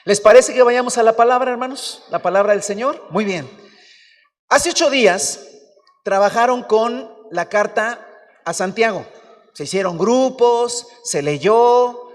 ¿Les parece que vayamos a la palabra, hermanos? La palabra del Señor. Muy bien. Hace 8 días trabajaron con la carta a Santiago. Se hicieron grupos, se leyó,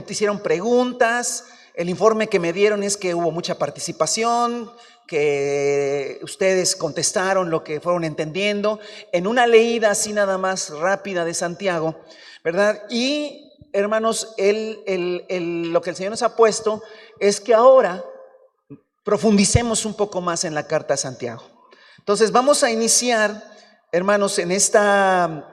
hicieron preguntas. El informe que me dieron es que hubo mucha participación, que ustedes contestaron lo que fueron entendiendo en una leída así nada más rápida de Santiago, ¿verdad? Y hermanos, lo que el Señor nos ha puesto es que ahora profundicemos un poco más en la carta a Santiago. Entonces vamos a iniciar, hermanos, en esta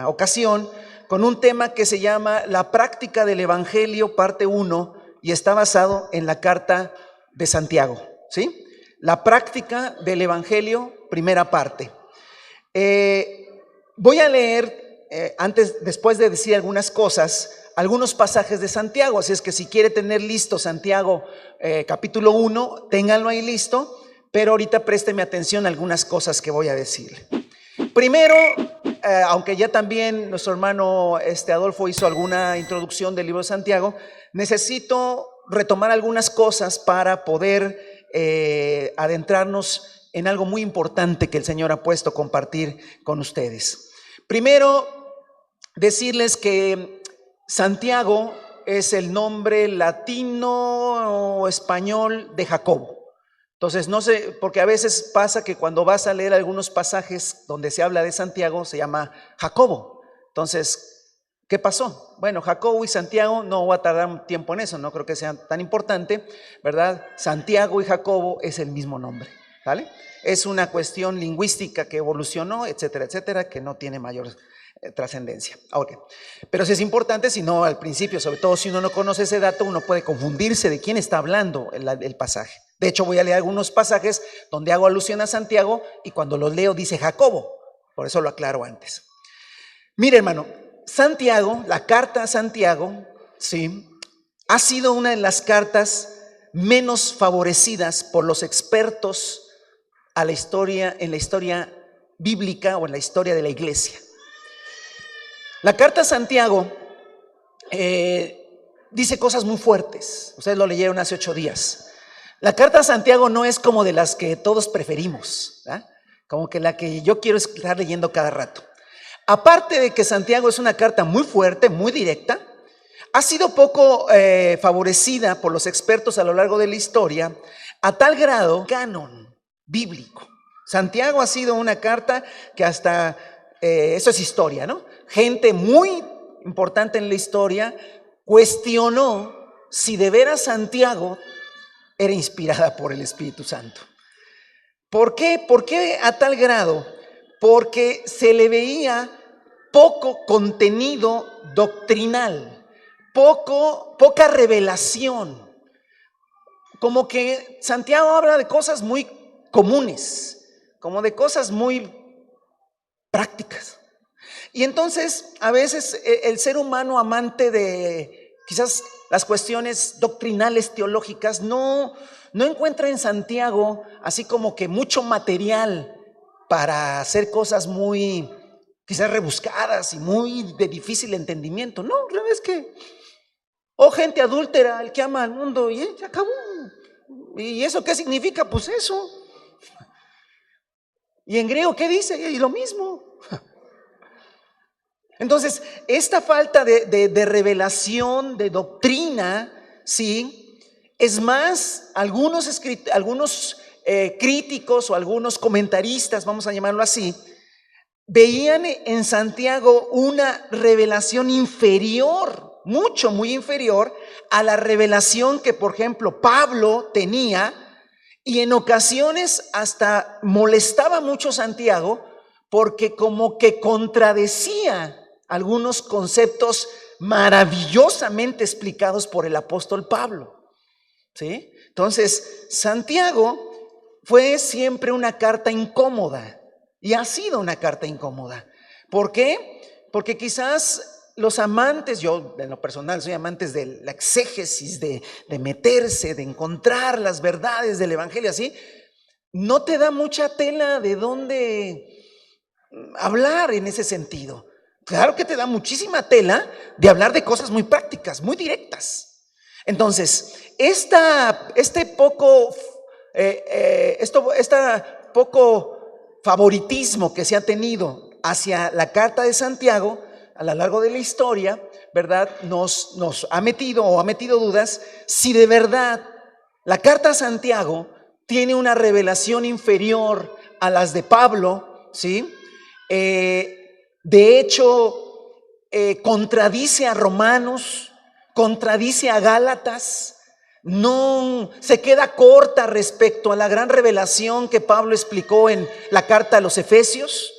ocasión con un tema que se llama La práctica del Evangelio, parte 1, y está basado en la carta de Santiago, ¿sí? La práctica del Evangelio, primera parte. Voy a leer, después de decir algunas cosas, algunos pasajes de Santiago, así es que si quiere tener listo Santiago capítulo 1, ténganlo ahí listo, pero ahorita présteme atención a algunas cosas que voy a decirle. Primero, aunque ya también nuestro hermano Adolfo hizo alguna introducción del libro de Santiago, necesito retomar algunas cosas para poder adentrarnos en algo muy importante que el Señor ha puesto a compartir con ustedes. Primero, decirles que Santiago es el nombre latino o español de Jacobo. Entonces, no sé, porque a veces pasa que cuando vas a leer algunos pasajes donde se habla de Santiago, se llama Jacobo. Entonces, ¿qué pasó? Bueno, Jacobo y Santiago, no voy a tardar un tiempo en eso, no creo que sea tan importante, ¿verdad? Santiago y Jacobo es el mismo nombre, ¿vale? Es una cuestión lingüística que evolucionó, etcétera, que no tiene mayor trascendencia. Okay. Pero sí es importante, si no al principio, sobre todo si uno no conoce ese dato, uno puede confundirse de quién está hablando el pasaje. De hecho, voy a leer algunos pasajes donde hago alusión a Santiago y cuando los leo dice Jacobo, por eso lo aclaro antes. Mire, hermano, Santiago, la carta a Santiago, sí, ha sido una de las cartas menos favorecidas por los expertos en la historia bíblica o en la historia de la iglesia. La carta a Santiago dice cosas muy fuertes. Ustedes lo leyeron hace 8 días. La carta a Santiago no es como de las que todos preferimos, ¿verdad? Como que la que yo quiero estar leyendo cada rato. Aparte de que Santiago es una carta muy fuerte, muy directa, ha sido poco favorecida por los expertos a lo largo de la historia, a tal grado, canon bíblico. Santiago ha sido una carta que hasta, eso es historia, ¿no? Gente muy importante en la historia cuestionó si de veras Santiago era inspirada por el Espíritu Santo. ¿Por qué? ¿Por qué a tal grado? Porque se le veía poco contenido doctrinal, poca revelación. Como que Santiago habla de cosas muy comunes, como de cosas muy prácticas. Y entonces a veces el ser humano amante de quizás las cuestiones doctrinales teológicas no encuentra en Santiago así como que mucho material para hacer cosas muy quizás rebuscadas y muy de difícil entendimiento. No, es que gente adúltera, el que ama al mundo, y se acabó. ¿Y eso qué significa? Pues eso. Y en griego, ¿qué dice? Y lo mismo. Entonces, esta falta de revelación, de doctrina, ¿sí? Es más, algunos críticos o algunos comentaristas, vamos a llamarlo así, veían en Santiago una revelación inferior, muy inferior a la revelación que, por ejemplo, Pablo tenía, y en ocasiones hasta molestaba mucho a Santiago porque como que contradecía algunos conceptos maravillosamente explicados por el apóstol Pablo, ¿sí? Entonces, Santiago fue siempre una carta incómoda y ha sido una carta incómoda. ¿Por qué? Porque quizás los amantes, yo en lo personal soy amantes de la exégesis, de meterse, de encontrar las verdades del evangelio así, no te da mucha tela de dónde hablar en ese sentido. claro que te da muchísima tela de hablar de cosas muy prácticas, muy directas. Entonces, este poco favoritismo que se ha tenido hacia la carta de Santiago a lo largo de la historia, ¿verdad? Nos ha metido o ha metido dudas si de verdad la carta a Santiago tiene una revelación inferior a las de Pablo, ¿sí? De hecho, contradice a Romanos, contradice a Gálatas, no se queda corta respecto a la gran revelación que Pablo explicó en la carta a los Efesios.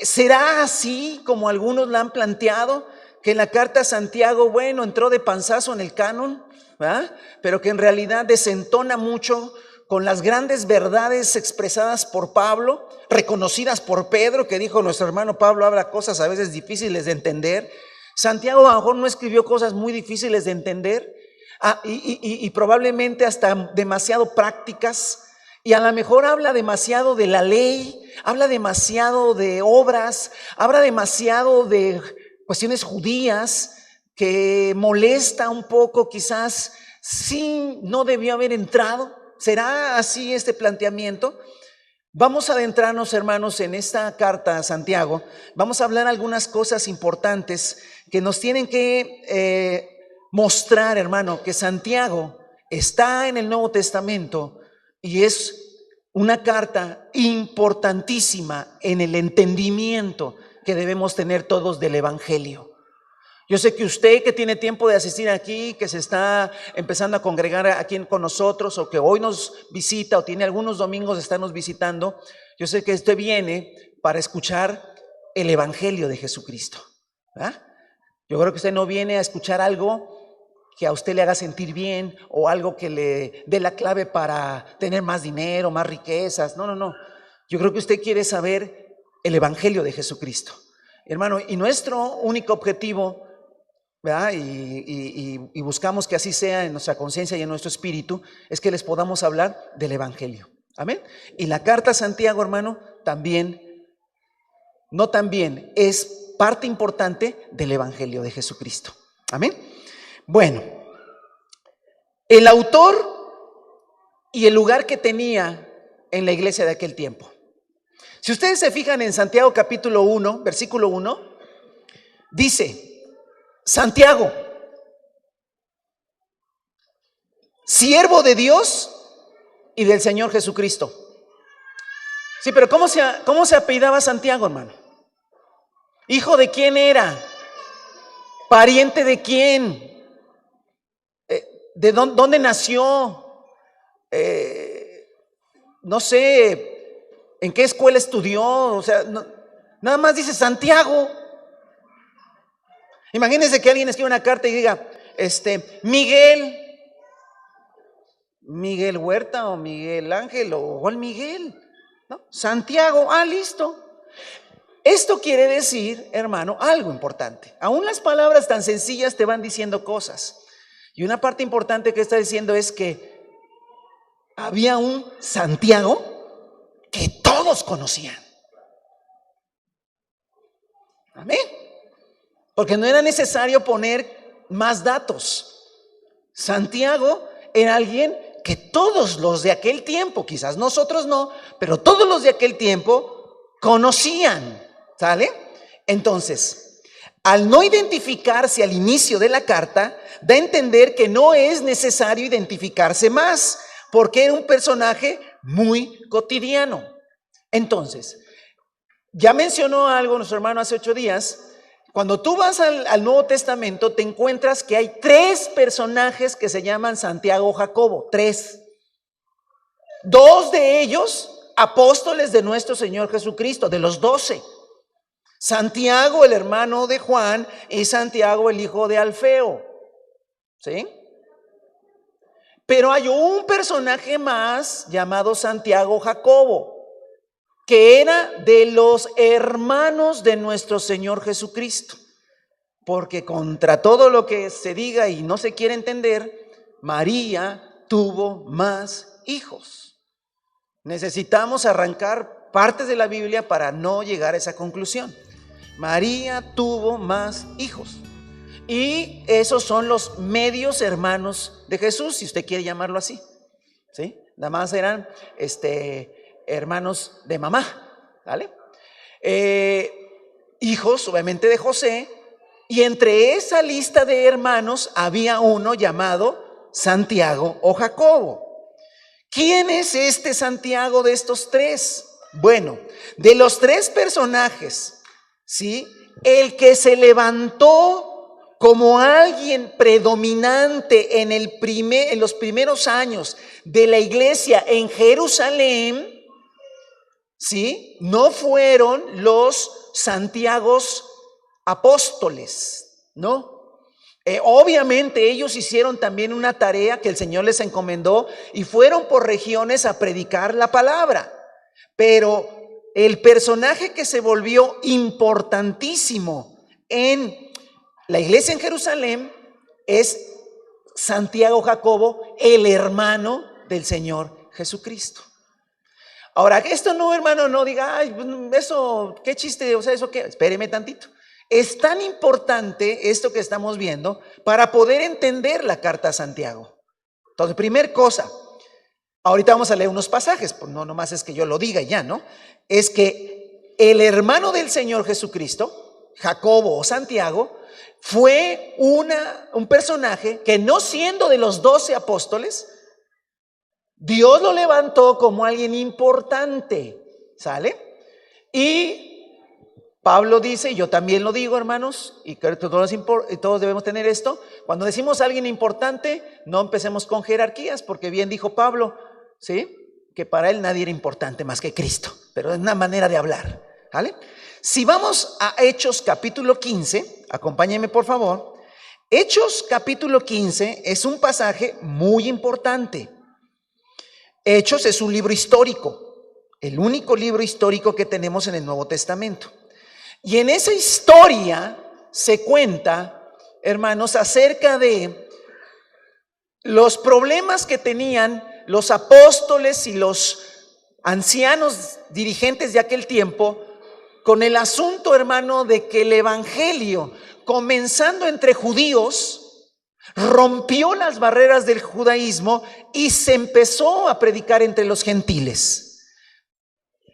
¿Será así como algunos la han planteado? Que la carta a Santiago, bueno, entró de panzazo en el canon, ¿verdad? Pero que en realidad desentona mucho con las grandes verdades expresadas por Pablo, reconocidas por Pedro, que dijo: nuestro hermano Pablo habla cosas a veces difíciles de entender. Santiago a lo mejor no escribió cosas muy difíciles de entender, y probablemente hasta demasiado prácticas, y a lo mejor habla demasiado de la ley, habla demasiado de obras, habla demasiado de cuestiones judías, que molesta un poco quizás. Sí, no debió haber entrado. ¿Será así este planteamiento? Vamos a adentrarnos, hermanos, en esta carta a Santiago. Vamos a hablar algunas cosas importantes que nos tienen que mostrar, hermano, que Santiago está en el Nuevo Testamento y es una carta importantísima en el entendimiento que debemos tener todos del Evangelio. Yo sé que usted, que tiene tiempo de asistir aquí, que se está empezando a congregar aquí con nosotros, o que hoy nos visita o tiene algunos domingos de estarnos visitando, yo sé que usted viene para escuchar el Evangelio de Jesucristo, ¿verdad? Yo creo que usted no viene a escuchar algo que a usted le haga sentir bien, o algo que le dé la clave para tener más dinero, más riquezas. No. Yo creo que usted quiere saber el Evangelio de Jesucristo, hermano. Y nuestro único objetivo, ¿verdad? Y buscamos que así sea en nuestra conciencia y en nuestro espíritu, es que les podamos hablar del Evangelio. Amén. Y la carta a Santiago, hermano, también es parte importante del Evangelio de Jesucristo. Amén. Bueno, el autor y el lugar que tenía en la iglesia de aquel tiempo. Si ustedes se fijan en Santiago capítulo 1, versículo 1, dice: Santiago, siervo de Dios y del Señor Jesucristo. Sí, pero ¿cómo se apellidaba Santiago, hermano? ¿Hijo de quién era? ¿Pariente de quién? ¿De dónde nació? No sé en qué escuela estudió. O sea, nada más dice Santiago. Imagínense que alguien escribe una carta y diga: Miguel Huerta o Miguel Ángel o Juan Miguel, ¿no? Santiago, listo. Esto quiere decir, hermano, algo importante. Aún las palabras tan sencillas te van diciendo cosas. Y una parte importante que está diciendo es que había un Santiago que todos conocían. Amén. Porque no era necesario poner más datos. Santiago era alguien que todos los de aquel tiempo, quizás nosotros no, pero todos los de aquel tiempo conocían. ¿Sale? Entonces, al no identificarse al inicio de la carta, da a entender que no es necesario identificarse más, porque era un personaje muy cotidiano. Entonces, ya mencionó algo nuestro hermano hace 8 días. Cuando tú vas al Nuevo Testamento, te encuentras que hay 3 personajes que se llaman Santiago o Jacobo. 3. 2 de ellos, apóstoles de nuestro Señor Jesucristo, de los 12. Santiago, el hermano de Juan, y Santiago, el hijo de Alfeo. ¿Sí? Pero hay un personaje más llamado Santiago Jacobo, que era de los hermanos de nuestro Señor Jesucristo. Porque contra todo lo que se diga y no se quiere entender, María tuvo más hijos. Necesitamos arrancar partes de la Biblia para no llegar a esa conclusión. María tuvo más hijos. Y esos son los medios hermanos de Jesús, si usted quiere llamarlo así, ¿sí? Nada más eran hermanos de mamá, ¿vale? Hijos, obviamente, de José. Y entre esa lista de hermanos había uno llamado Santiago o Jacobo. ¿Quién es este Santiago de estos tres? Bueno, de los tres personajes, ¿sí? El que se levantó como alguien predominante en los primeros años de la iglesia en Jerusalén, ¿sí? No fueron los Santiagos apóstoles, ¿no? Obviamente ellos hicieron también una tarea que el Señor les encomendó y fueron por regiones a predicar la palabra. Pero el personaje que se volvió importantísimo en la iglesia en Jerusalén es Santiago Jacobo, el hermano del Señor Jesucristo. Ahora, esto no, hermano, no diga, ay, eso, qué chiste, o sea, eso qué, espéreme tantito. Es tan importante esto que estamos viendo para poder entender la carta a Santiago. Entonces, primer cosa, ahorita vamos a leer unos pasajes, pues no nomás es que yo lo diga y ya, ¿no? Es que el hermano del Señor Jesucristo, Jacobo o Santiago, fue un personaje que, no siendo de los 12 apóstoles, Dios lo levantó como alguien importante, ¿sale? Y Pablo dice, y yo también lo digo, hermanos, y creo que todos debemos tener esto: cuando decimos alguien importante, no empecemos con jerarquías, porque bien dijo Pablo, ¿sí?, que para él nadie era importante más que Cristo, pero es una manera de hablar, ¿vale? Si vamos a Hechos capítulo 15, acompáñenme por favor. Hechos capítulo 15 es un pasaje muy importante. Hechos es un libro histórico, el único libro histórico que tenemos en el Nuevo Testamento. Y en esa historia se cuenta, hermanos, acerca de los problemas que tenían los apóstoles y los ancianos dirigentes de aquel tiempo con el asunto, hermano, de que el evangelio, comenzando entre judíos, rompió las barreras del judaísmo y se empezó a predicar entre los gentiles.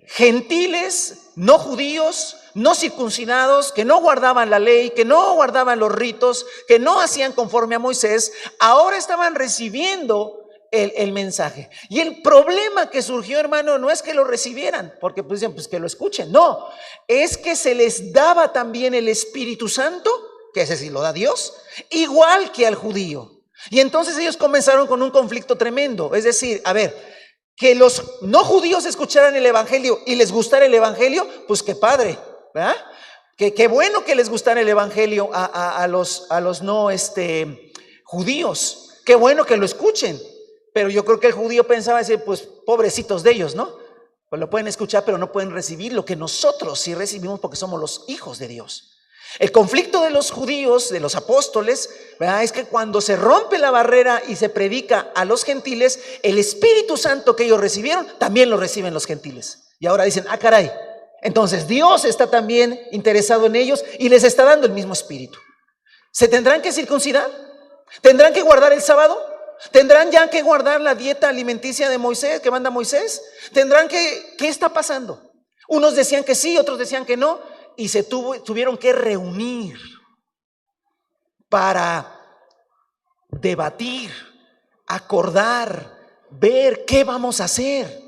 Gentiles, no judíos, no circuncidados, que no guardaban la ley, que no guardaban los ritos, que no hacían conforme a Moisés, ahora estaban recibiendo el mensaje. Y el problema que surgió, hermano, no es que lo recibieran, porque pues dicen, pues que lo escuchen, no, es que se les daba también el Espíritu Santo, que ese sí lo da Dios, igual que al judío. Y entonces ellos comenzaron con un conflicto tremendo, es decir, a ver, que los no judíos escucharan el evangelio y les gustara el evangelio, pues qué padre, ¿verdad? Qué bueno que les gustara el evangelio a los no judíos, qué bueno que lo escuchen. Pero yo creo que el judío pensaba decir, pues pobrecitos de ellos, ¿no? Pues lo pueden escuchar, pero no pueden recibir lo que nosotros sí recibimos, porque somos los hijos de Dios. El conflicto de los judíos, de los apóstoles, ¿verdad?, es que cuando se rompe la barrera y se predica a los gentiles, el Espíritu Santo que ellos recibieron, también lo reciben los gentiles. Y ahora dicen, ah, caray, entonces Dios está también interesado en ellos y les está dando el mismo Espíritu. ¿Se tendrán que circuncidar? ¿Tendrán que guardar el sábado? ¿Tendrán ya que guardar la dieta alimenticia de Moisés, que manda Moisés? ¿Tendrán que, qué está pasando? Unos decían que sí, otros decían que no, y se tuvieron que reunir para debatir, acordar, ver qué vamos a hacer.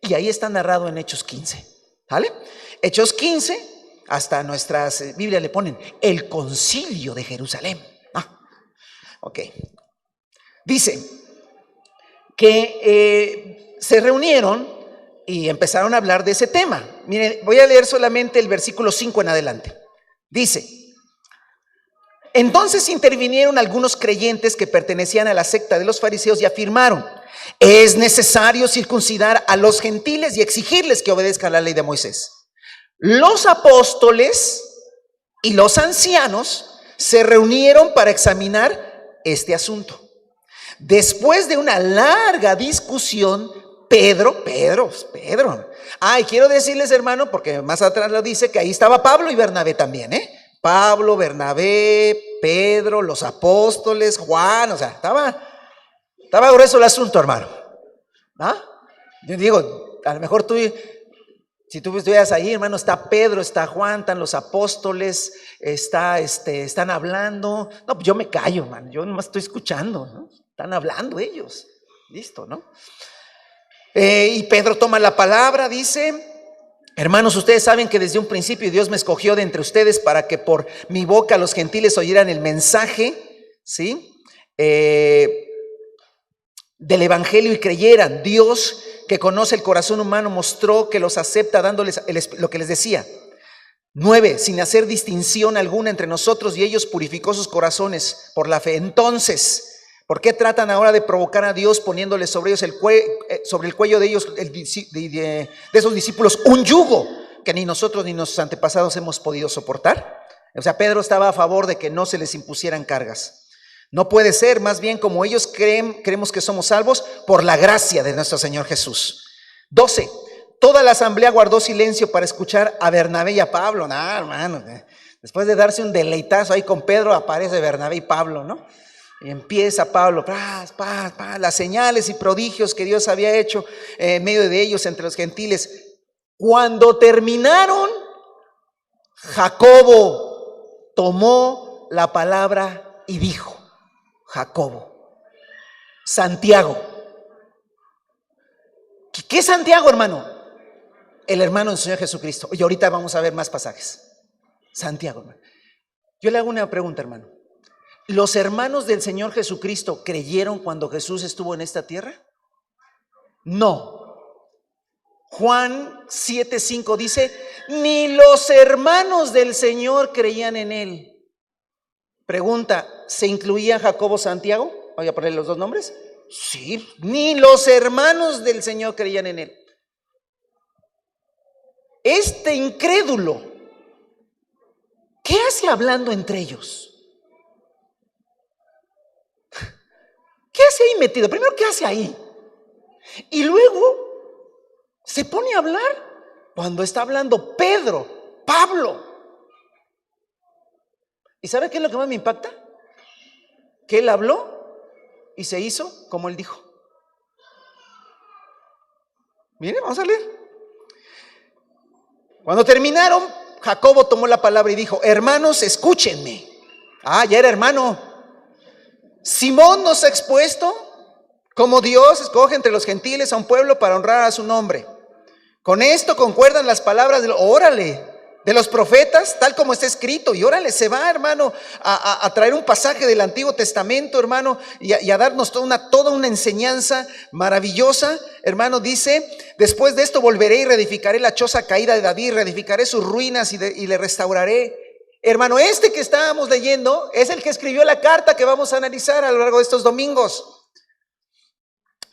Y ahí está narrado en Hechos 15, ¿vale? Hechos 15, hasta nuestras Biblias le ponen el concilio de Jerusalén. Ok. Dice que se reunieron y empezaron a hablar de ese tema. Miren, voy a leer solamente el versículo 5 en adelante. Dice: entonces intervinieron algunos creyentes que pertenecían a la secta de los fariseos y afirmaron: es necesario circuncidar a los gentiles y exigirles que obedezcan la ley de Moisés. Los apóstoles y los ancianos se reunieron para examinar este asunto. Después de una larga discusión, Pedro Y quiero decirles, hermano, porque más atrás lo dice, que ahí estaba Pablo y Bernabé también, Pablo, Bernabé, Pedro, los apóstoles, Juan, o sea, estaba grueso el asunto, hermano. Yo digo, a lo mejor si tú estuvieras ahí, hermano, está Pedro, está Juan, están los apóstoles, están hablando. No, pues yo me callo, hermano, yo nomás estoy escuchando, ¿no? Están hablando ellos, listo, ¿no? Y Pedro toma la palabra, dice: hermanos, ustedes saben que desde un principio Dios me escogió de entre ustedes para que por mi boca los gentiles oyeran el mensaje, ¿sí? Del evangelio y creyeran. Dios, que conoce el corazón humano, mostró que los acepta dándoles lo que les decía. 9, sin hacer distinción alguna entre nosotros y ellos, purificó sus corazones por la fe. Entonces, ¿por qué tratan ahora de provocar a Dios poniéndoles sobre ellos sobre el cuello de ellos, de esos discípulos, un yugo que ni nosotros ni nuestros antepasados hemos podido soportar? O sea, Pedro estaba a favor de que no se les impusieran cargas. No puede ser, más bien como ellos creemos que somos salvos por la gracia de nuestro Señor Jesús. 12, toda la asamblea guardó silencio para escuchar a Bernabé y a Pablo. Hermano, después de darse un deleitazo ahí con Pedro, aparece Bernabé y Pablo, ¿no? Y empieza Pablo, las señales y prodigios que Dios había hecho en medio de ellos entre los gentiles. Cuando terminaron, Jacobo tomó la palabra y dijo: Jacobo, Santiago. ¿Qué es Santiago, hermano? El hermano del Señor Jesucristo. Y ahorita vamos a ver más pasajes. Santiago, hermano. Yo le hago una pregunta, hermano. ¿Los hermanos del Señor Jesucristo creyeron cuando Jesús estuvo en esta tierra? No. Juan 7:5 dice: ni los hermanos del Señor creían en él. Pregunta: ¿se incluía Jacobo, Santiago? Voy a ponerle los dos nombres. Sí, ni los hermanos del Señor creían en él. Este incrédulo, ¿qué hace hablando entre ellos? ¿Qué hace ahí metido? Primero, ¿qué hace ahí? Y luego se pone a hablar cuando está hablando Pedro, Pablo. ¿Y sabe qué es lo que más me impacta? Que él habló y se hizo como él dijo. Miren, vamos a leer. Cuando terminaron, Jacobo tomó la palabra y dijo: hermanos, escúchenme. Ya era hermano. Simón nos ha expuesto como Dios escoge entre los gentiles a un pueblo para honrar a su nombre. Con esto concuerdan las palabras de los profetas, tal como está escrito. Y órale, se va, hermano, a traer un pasaje del Antiguo Testamento, hermano, y a darnos toda una enseñanza maravillosa. Hermano, dice: después de esto volveré y reedificaré la choza caída de David, reedificaré sus ruinas y le restauraré. Hermano, que estábamos leyendo es el que escribió la carta que vamos a analizar a lo largo de estos domingos.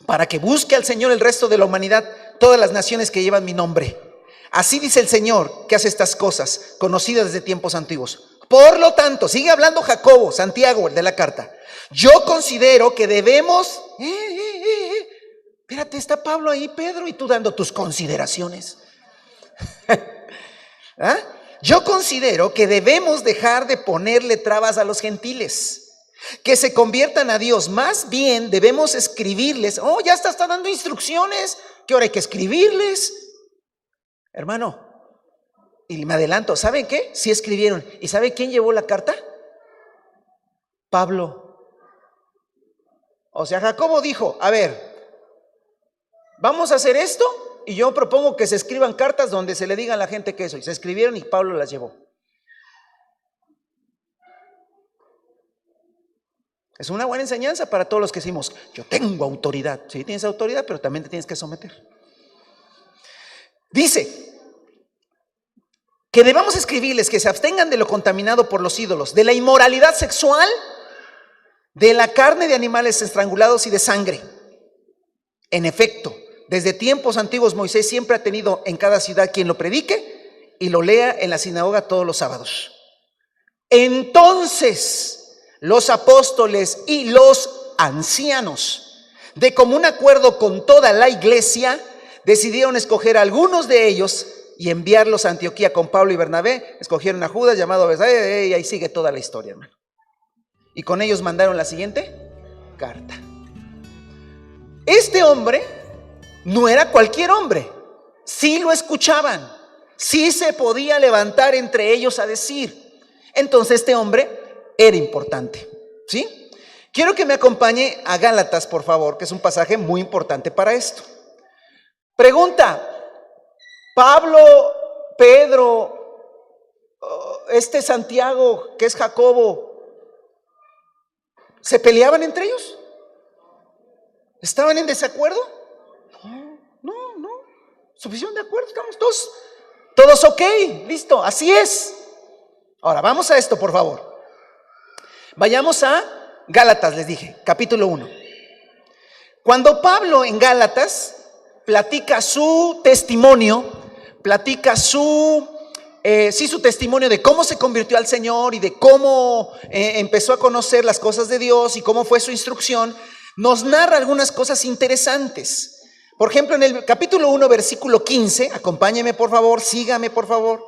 Para que busque al Señor el resto de la humanidad, todas las naciones que llevan mi nombre. Así dice el Señor, que hace estas cosas, conocidas desde tiempos antiguos. Por lo tanto, sigue hablando Jacobo, Santiago, el de la carta. Yo considero que debemos... Espérate, está Pablo ahí, Pedro, y tú dando tus consideraciones. Yo considero que debemos dejar de ponerle trabas a los gentiles, que se conviertan a Dios. Más bien debemos escribirles. Ya está dando instrucciones, que ahora hay que escribirles. Hermano, y me adelanto, ¿saben qué? Sí escribieron. ¿Y sabe quién llevó la carta? Pablo. O sea, Jacobo dijo: a ver, vamos a hacer esto, y yo propongo que se escriban cartas donde se le diga a la gente que eso. Y se escribieron y Pablo las llevó. Es una buena enseñanza para todos los que decimos: yo tengo autoridad. Sí, tienes autoridad, pero también te tienes que someter. Dice que debamos escribirles que se abstengan de lo contaminado por los ídolos, de la inmoralidad sexual, de la carne de animales estrangulados y de sangre. En efecto, desde tiempos antiguos Moisés siempre ha tenido en cada ciudad quien lo predique y lo lea en la sinagoga todos los sábados. Entonces los apóstoles y los ancianos, de común acuerdo con toda la iglesia, decidieron escoger a algunos de ellos y enviarlos a Antioquía con Pablo y Bernabé. Escogieron a Judas, llamado Besai, y ahí sigue toda la historia, hermano. Y con ellos mandaron la siguiente carta. Este hombre no era cualquier hombre. Sí lo escuchaban, sí se podía levantar entre ellos a decir. Entonces este hombre era importante, ¿sí? Quiero que me acompañe a Gálatas, por favor, que es un pasaje muy importante para esto. Pregunta: Pablo, Pedro, Santiago, que es Jacobo, ¿se peleaban entre ellos? ¿Estaban en desacuerdo? No. Suficiente de acuerdo, estamos todos ok, listo, así es. Ahora, vamos a esto, por favor. Vayamos a Gálatas, les dije, capítulo 1. Cuando Pablo en Gálatas platica su testimonio, su testimonio de cómo se convirtió al Señor y de cómo empezó a conocer las cosas de Dios y cómo fue su instrucción, nos narra algunas cosas interesantes. Por ejemplo, en el capítulo 1, versículo 15, acompáñeme por favor, sígame por favor.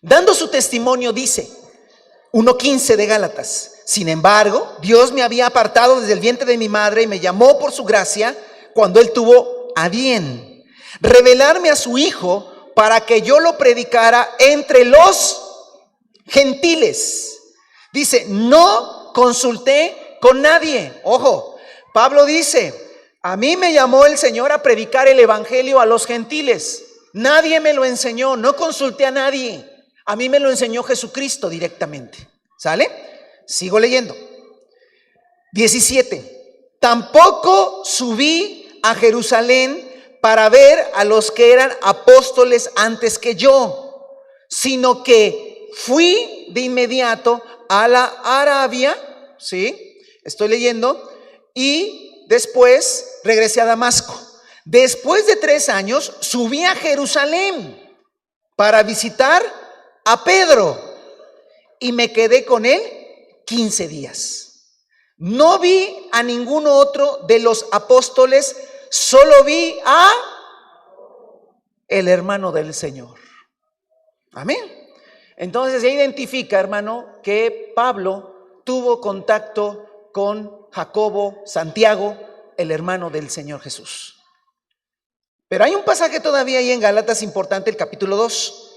Dando su testimonio dice, 1:15 de Gálatas: sin embargo, Dios me había apartado desde el vientre de mi madre y me llamó por su gracia cuando Él tuvo a bien revelarme a su Hijo para que yo lo predicara entre los gentiles. Dice, no consulté con nadie. Ojo, Pablo dice, a mí me llamó el Señor a predicar el evangelio a los gentiles. Nadie me lo enseñó, no consulté a nadie. A mí me lo enseñó Jesucristo directamente. ¿Sale? Sigo leyendo. 17. Tampoco subí a Jerusalén para ver a los que eran apóstoles antes que yo, sino que fui de inmediato a la Arabia, ¿sí? Estoy leyendo. Y después regresé a Damasco. Después de 3 años subí a Jerusalén para visitar a Pedro y me quedé con él 15 días. No vi a ningún otro de los apóstoles, solo vi a el hermano del Señor. Amén. Entonces se identifica, hermano, que Pablo tuvo contacto con Jacobo, Santiago, el hermano del Señor Jesús. Pero hay un pasaje todavía ahí en Gálatas importante, el capítulo 2,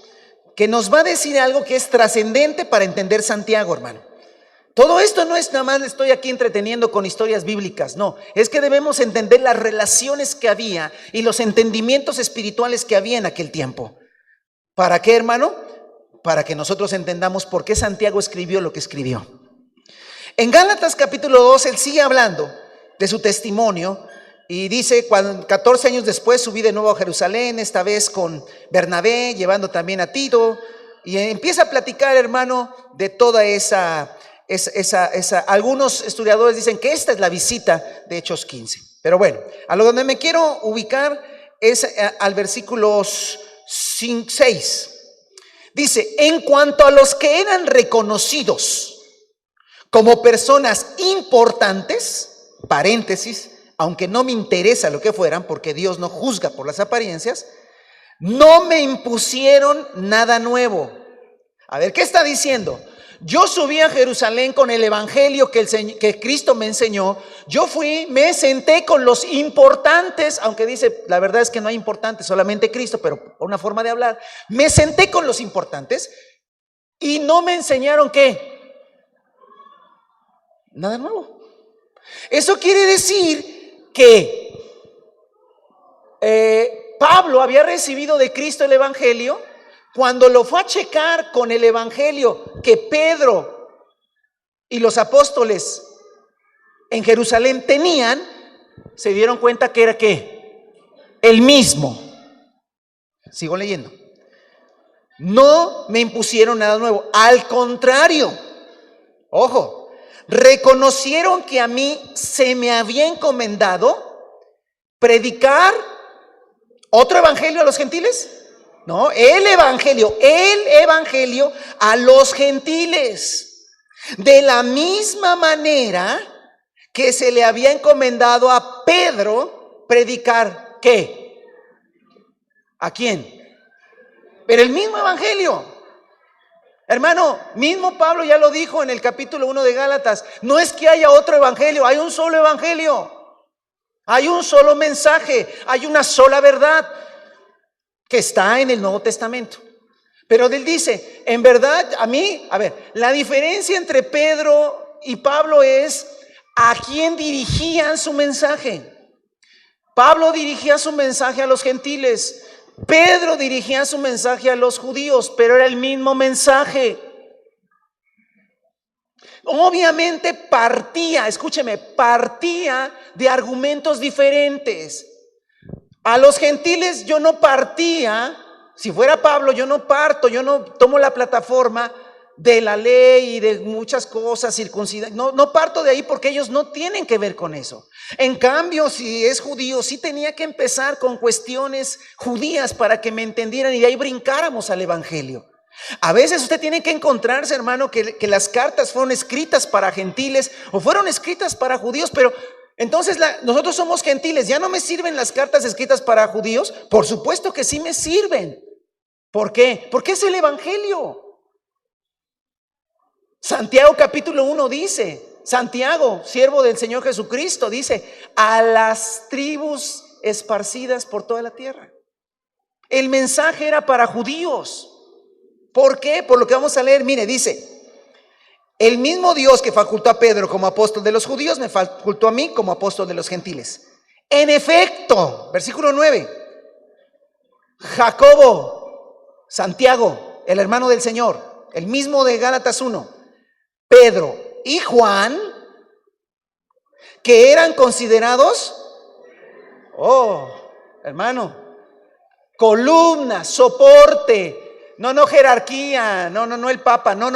que nos va a decir algo que es trascendente para entender Santiago, hermano. Todo esto no es nada más le estoy aquí entreteniendo con historias bíblicas, no, es que debemos entender las relaciones que había y los entendimientos espirituales que había en aquel tiempo. ¿Para qué, hermano? Para que nosotros entendamos por qué Santiago escribió lo que escribió. En Gálatas capítulo 2, él sigue hablando de su testimonio y dice, 14 años después subí de nuevo a Jerusalén, esta vez con Bernabé, llevando también a Tito, y empieza a platicar, hermano, de toda esa. Algunos historiadores dicen que esta es la visita de Hechos 15. Pero bueno, a lo donde me quiero ubicar es al versículo 6. Dice, en cuanto a los que eran reconocidos como personas importantes, paréntesis, aunque no me interesa lo que fueran, porque Dios no juzga por las apariencias, no me impusieron nada nuevo. A ver, ¿qué está diciendo? Yo subí a Jerusalén con el evangelio que Cristo me enseñó. Yo fui, me senté con los importantes, aunque dice, la verdad es que no hay importantes, solamente Cristo, pero una forma de hablar. Me senté con los importantes y no me enseñaron ¿qué? Nada nuevo. Eso quiere decir que Pablo había recibido de Cristo el evangelio. Cuando lo fue a checar con el evangelio que Pedro y los apóstoles en Jerusalén tenían, se dieron cuenta que era ¿qué? El mismo. Sigo leyendo. No me impusieron nada nuevo, al contrario, ojo, reconocieron que a mí se me había encomendado predicar otro evangelio a los gentiles. No, el evangelio a los gentiles, de la misma manera que se le había encomendado a Pedro predicar ¿qué? ¿A quién? Pero el mismo evangelio. Hermano, mismo Pablo ya lo dijo en el capítulo 1 de Gálatas. No es que haya otro evangelio, hay un solo evangelio. Hay un solo mensaje, hay una sola verdad que está en el Nuevo Testamento. Pero él dice, en verdad, la diferencia entre Pedro y Pablo es a quién dirigían su mensaje. Pablo dirigía su mensaje a los gentiles, Pedro dirigía su mensaje a los judíos, pero era el mismo mensaje. Obviamente partía de argumentos diferentes. A los gentiles yo no partía, si fuera Pablo, yo no tomo la plataforma de la ley y de muchas cosas, circuncisión, no parto de ahí porque ellos no tienen que ver con eso. En cambio, si es judío, sí tenía que empezar con cuestiones judías para que me entendieran y de ahí brincáramos al evangelio. A veces usted tiene que encontrarse, hermano, que las cartas fueron escritas para gentiles o fueron escritas para judíos, pero entonces nosotros somos gentiles. ¿Ya no me sirven las cartas escritas para judíos? Por supuesto que sí me sirven. ¿Por qué? Porque es el evangelio. Santiago capítulo 1 dice, Santiago, siervo del Señor Jesucristo, dice, a las tribus esparcidas por toda la tierra. El mensaje era para judíos. ¿Por qué? Por lo que vamos a leer, mire, dice, el mismo Dios que facultó a Pedro como apóstol de los judíos, me facultó a mí como apóstol de los gentiles. En efecto, versículo 9, Jacobo, Santiago, el hermano del Señor, el mismo de Gálatas 1, Pedro y Juan, que eran considerados, hermano, columna, soporte, no jerarquía, no el papa, no,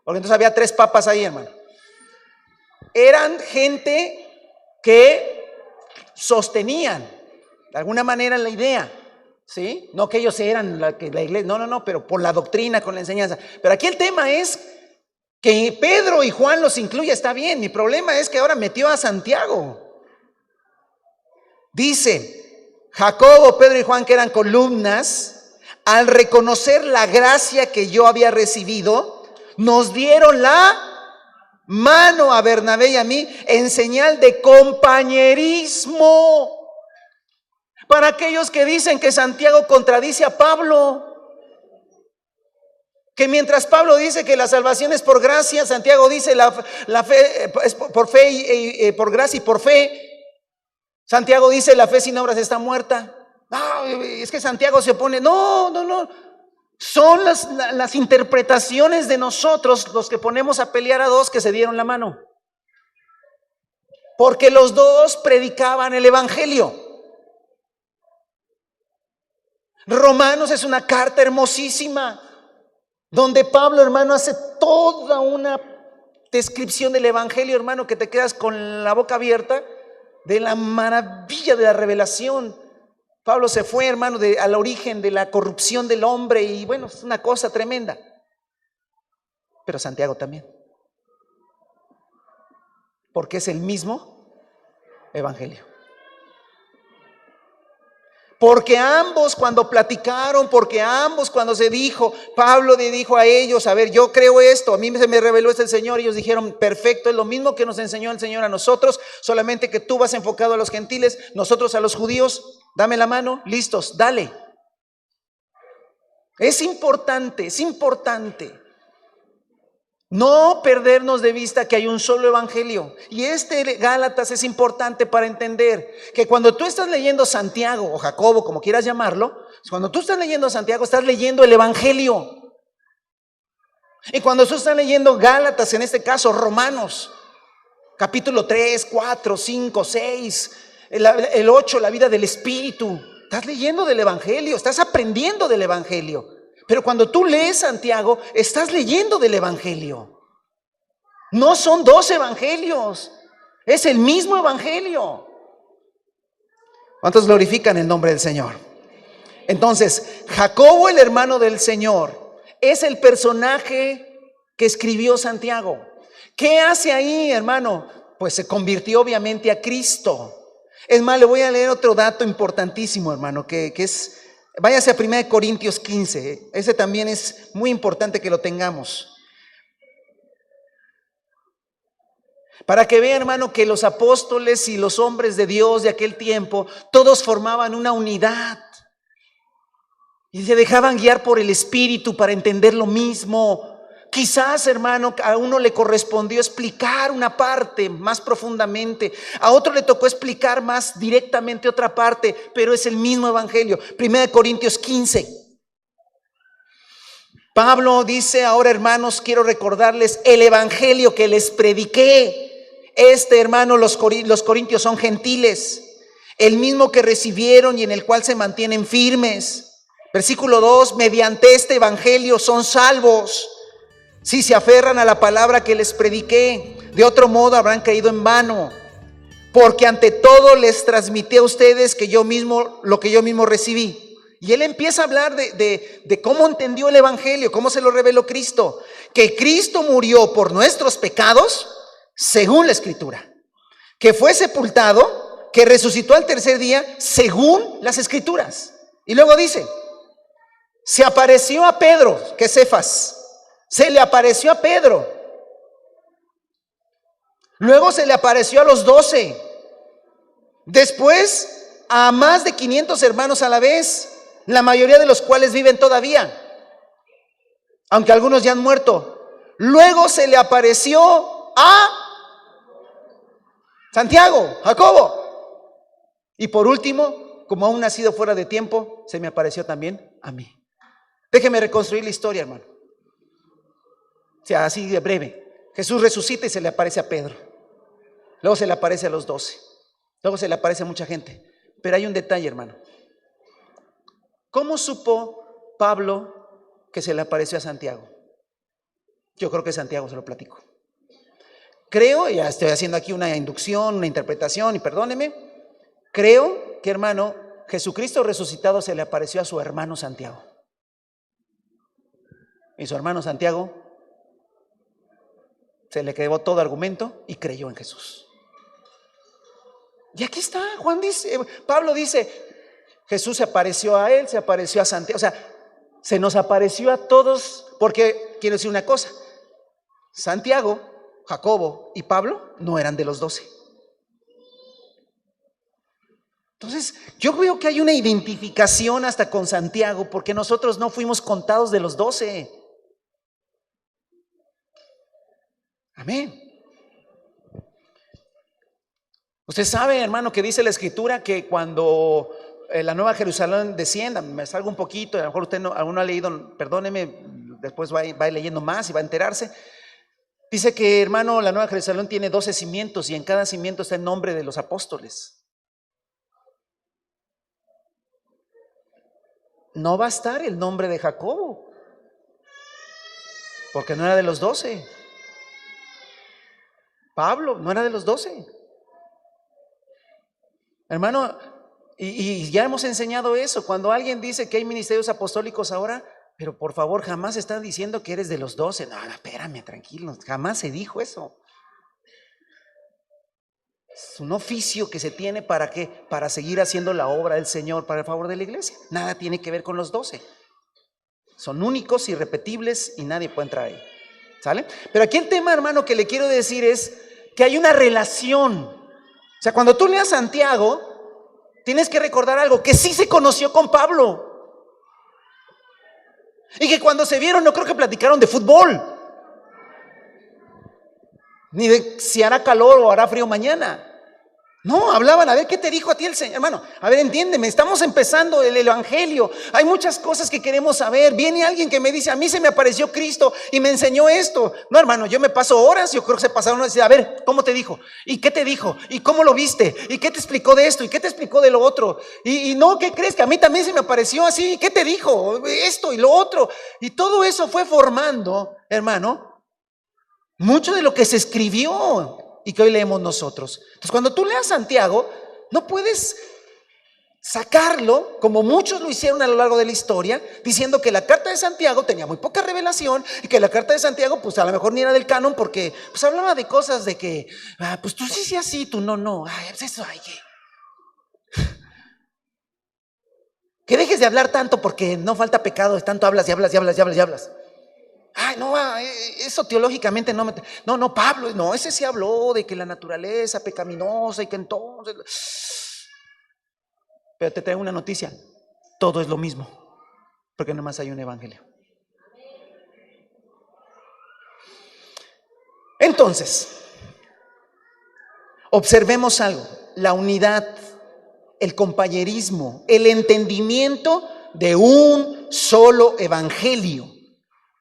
porque entonces había 3 papas ahí, hermano. Eran gente que sostenían de alguna manera la idea, ¿sí? No que ellos eran la iglesia, no, pero por la doctrina, con la enseñanza. Pero aquí el tema es que Pedro y Juan los incluye, está bien. Mi problema es que ahora metió a Santiago. Dice, Jacobo, Pedro y Juan, que eran columnas, al reconocer la gracia que yo había recibido, nos dieron la mano a Bernabé y a mí en señal de compañerismo. Para aquellos que dicen que Santiago contradice a Pablo, que mientras Pablo dice que la salvación es por gracia, Santiago dice la fe es por fe y por gracia y por fe. Santiago dice la fe sin obras está muerta. Es que Santiago se opone. No. Son las interpretaciones de nosotros los que ponemos a pelear a dos que se dieron la mano. Porque los dos predicaban el evangelio. Romanos es una carta hermosísima, donde Pablo, hermano, hace toda una descripción del evangelio, hermano, que te quedas con la boca abierta de la maravilla de la revelación. Pablo se fue, hermano, al origen de la corrupción del hombre y bueno, es una cosa tremenda. Pero Santiago también, porque es el mismo evangelio. Porque ambos cuando platicaron, porque ambos cuando se dijo, Pablo le dijo a ellos, a ver, yo creo esto, a mí se me reveló esto el Señor, ellos dijeron, perfecto, es lo mismo que nos enseñó el Señor a nosotros, solamente que tú vas enfocado a los gentiles, nosotros a los judíos, dame la mano, listos, dale. Es importante no perdernos de vista que hay un solo evangelio. Y Gálatas es importante para entender que cuando tú estás leyendo Santiago o Jacobo, como quieras llamarlo, cuando tú estás leyendo Santiago, estás leyendo el evangelio. Y cuando tú estás leyendo Gálatas, en este caso Romanos, capítulo 3, 4, 5, 6, el 8, la vida del Espíritu, estás leyendo del evangelio, estás aprendiendo del evangelio. Pero cuando tú lees Santiago, estás leyendo del evangelio. No son 2 evangelios, es el mismo evangelio. ¿Cuántos glorifican el nombre del Señor? Entonces, Jacobo, el hermano del Señor, es el personaje que escribió Santiago. ¿Qué hace ahí, hermano? Pues se convirtió obviamente a Cristo. Es más, le voy a leer otro dato importantísimo, hermano, que es, váyase a 1 Corintios 15, ese también es muy importante que lo tengamos. Para que vean, hermano, que los apóstoles y los hombres de Dios de aquel tiempo, todos formaban una unidad. Y se dejaban guiar por el Espíritu para entender lo mismo. Quizás, hermano, a uno le correspondió explicar una parte más profundamente. A otro le tocó explicar más directamente otra parte, pero es el mismo evangelio. 1 Corintios 15. Pablo dice: ahora, hermanos, quiero recordarles el evangelio que les prediqué. Hermano, los corintios son gentiles, el mismo que recibieron y en el cual se mantienen firmes. Versículo 2: mediante este evangelio son salvos, si se aferran a la palabra que les prediqué. De otro modo habrán caído en vano, porque ante todo les transmití a ustedes lo que yo mismo recibí. Y él empieza a hablar de cómo entendió el evangelio, cómo se lo reveló Cristo. Que Cristo murió por nuestros pecados según la Escritura, que fue sepultado, que resucitó al tercer día según las Escrituras. Y luego dice: se apareció a Pedro, que es Cefas, se le apareció a Pedro, luego se le apareció a los 12, después a más de 500 hermanos a la vez, la mayoría de los cuales viven todavía, aunque algunos ya han muerto. Luego se le apareció a Santiago, Jacobo, y por último, como aún nacido fuera de tiempo, se me apareció también a mí. Déjeme reconstruir la historia, hermano. O sea, así de breve. Jesús resucita y se le aparece a Pedro. Luego se le aparece a los 12. Luego se le aparece a mucha gente. Pero hay un detalle, hermano. ¿Cómo supo Pablo que se le apareció a Santiago? Yo creo que Santiago se lo platicó. Creo, ya estoy haciendo aquí una inducción, una interpretación, y perdóneme, creo que, hermano, Jesucristo resucitado se le apareció a su hermano Santiago. Y su hermano Santiago se le quedó todo argumento y creyó en Jesús. Y aquí está, Pablo dice: Jesús se apareció a él, se apareció a Santiago. O sea, se nos apareció a todos, porque quiero decir una cosa: Santiago, Jacobo y Pablo no eran de los 12. Entonces, yo veo que hay una identificación hasta con Santiago, porque nosotros no fuimos contados de los 12. Amén. Usted sabe, hermano, que dice la Escritura que cuando la Nueva Jerusalén descienda, me salgo un poquito, a lo mejor usted aún no ha leído, perdóneme, después va leyendo más y va a enterarse. Dice que, hermano, la Nueva Jerusalén tiene 12 cimientos y en cada cimiento está el nombre de los apóstoles. No va a estar el nombre de Jacobo, porque no era de los 12. Pablo no era de los 12. Hermano, y ya hemos enseñado eso. Cuando alguien dice que hay ministerios apostólicos ahora, pero por favor, jamás están diciendo que eres de los 12. No, espérame, tranquilo, jamás se dijo eso. Es un oficio que se tiene ¿para qué? Para seguir haciendo la obra del Señor para el favor de la iglesia. Nada tiene que ver con los 12. Son únicos, irrepetibles y nadie puede entrar ahí. ¿Sale? Pero aquí el tema, hermano, que le quiero decir es que hay una relación. O sea, cuando tú leas Santiago, tienes que recordar algo: que sí se conoció con Pablo. Y que cuando se vieron, no creo que platicaron de fútbol, ni de si hará calor o hará frío mañana. No, hablaban: a ver, ¿qué te dijo a ti el Señor? Hermano, a ver, entiéndeme, estamos empezando el evangelio. Hay muchas cosas que queremos saber. Viene alguien que me dice: a mí se me apareció Cristo y me enseñó esto. No, hermano, yo me paso horas, yo creo que se pasaron horas y a ver, ¿cómo te dijo? ¿Y qué te dijo? ¿Y cómo lo viste? ¿Y qué te explicó de esto? ¿Y qué te explicó de lo otro? Y no, ¿qué crees? Que a mí también se me apareció así. ¿Qué te dijo? Esto y lo otro. Y todo eso fue formando, hermano, mucho de lo que se escribió y que hoy leemos nosotros. Entonces, cuando tú leas Santiago, no puedes sacarlo, como muchos lo hicieron a lo largo de la historia, diciendo que la carta de Santiago tenía muy poca revelación y que la carta de Santiago, pues a lo mejor ni era del canon, porque pues hablaba de cosas de que, pues tú sí, sí, así, tú no, pues eso hay que. Que dejes de hablar tanto porque no falta pecado, tanto hablas y hablas y hablas y hablas y hablas. Ay, no, eso teológicamente no me... No, no, Pablo, no, ese sí habló de que la naturaleza pecaminosa y que entonces... Pero te traigo una noticia, todo es lo mismo, porque nomás hay un evangelio. Entonces, observemos algo, la unidad, el compañerismo, el entendimiento de un solo evangelio,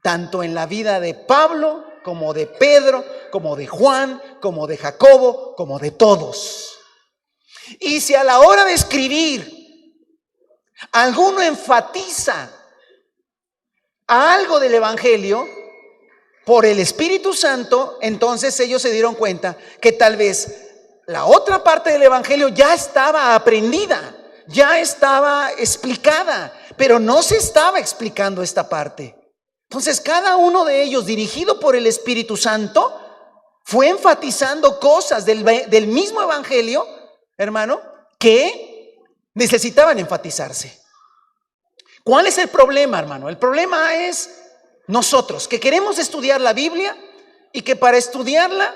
tanto en la vida de Pablo, como de Pedro, como de Juan, como de Jacobo, como de todos. Y si a la hora de escribir alguno enfatiza a algo del evangelio por el Espíritu Santo, entonces ellos se dieron cuenta que tal vez la otra parte del evangelio ya estaba aprendida, ya estaba explicada, pero no se estaba explicando esta parte. Entonces cada uno de ellos, dirigido por el Espíritu Santo, fue enfatizando cosas del mismo evangelio, hermano, que necesitaban enfatizarse. ¿Cuál es el problema, hermano? El problema es nosotros, que queremos estudiar la Biblia y que para estudiarla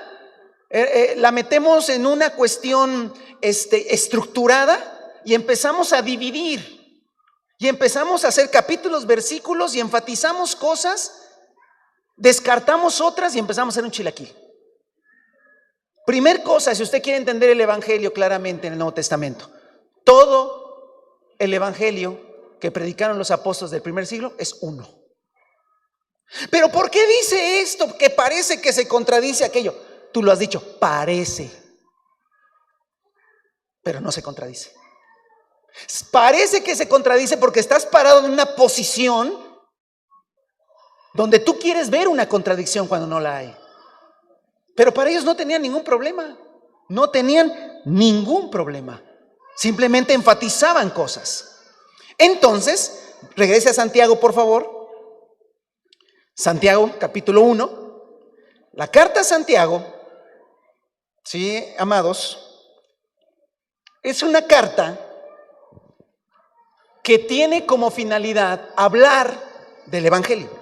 la metemos en una cuestión estructurada y empezamos a dividir y empezamos a hacer capítulos, versículos y enfatizamos cosas, descartamos otras y empezamos a hacer un chilaquil. Primer cosa, si usted quiere entender el evangelio claramente en el Nuevo Testamento, todo el evangelio que predicaron los apóstoles del primer siglo es uno. Pero ¿por qué dice esto que parece que se contradice aquello? Tú lo has dicho, parece, pero no se contradice. Parece que se contradice porque estás parado en una posición donde tú quieres ver una contradicción cuando no la hay. Pero para ellos no tenían ningún problema, no tenían ningún problema, simplemente enfatizaban cosas. Entonces, regrese a Santiago, por favor. Santiago, capítulo 1. La carta a Santiago, sí, amados, es una carta que tiene como finalidad hablar del evangelio.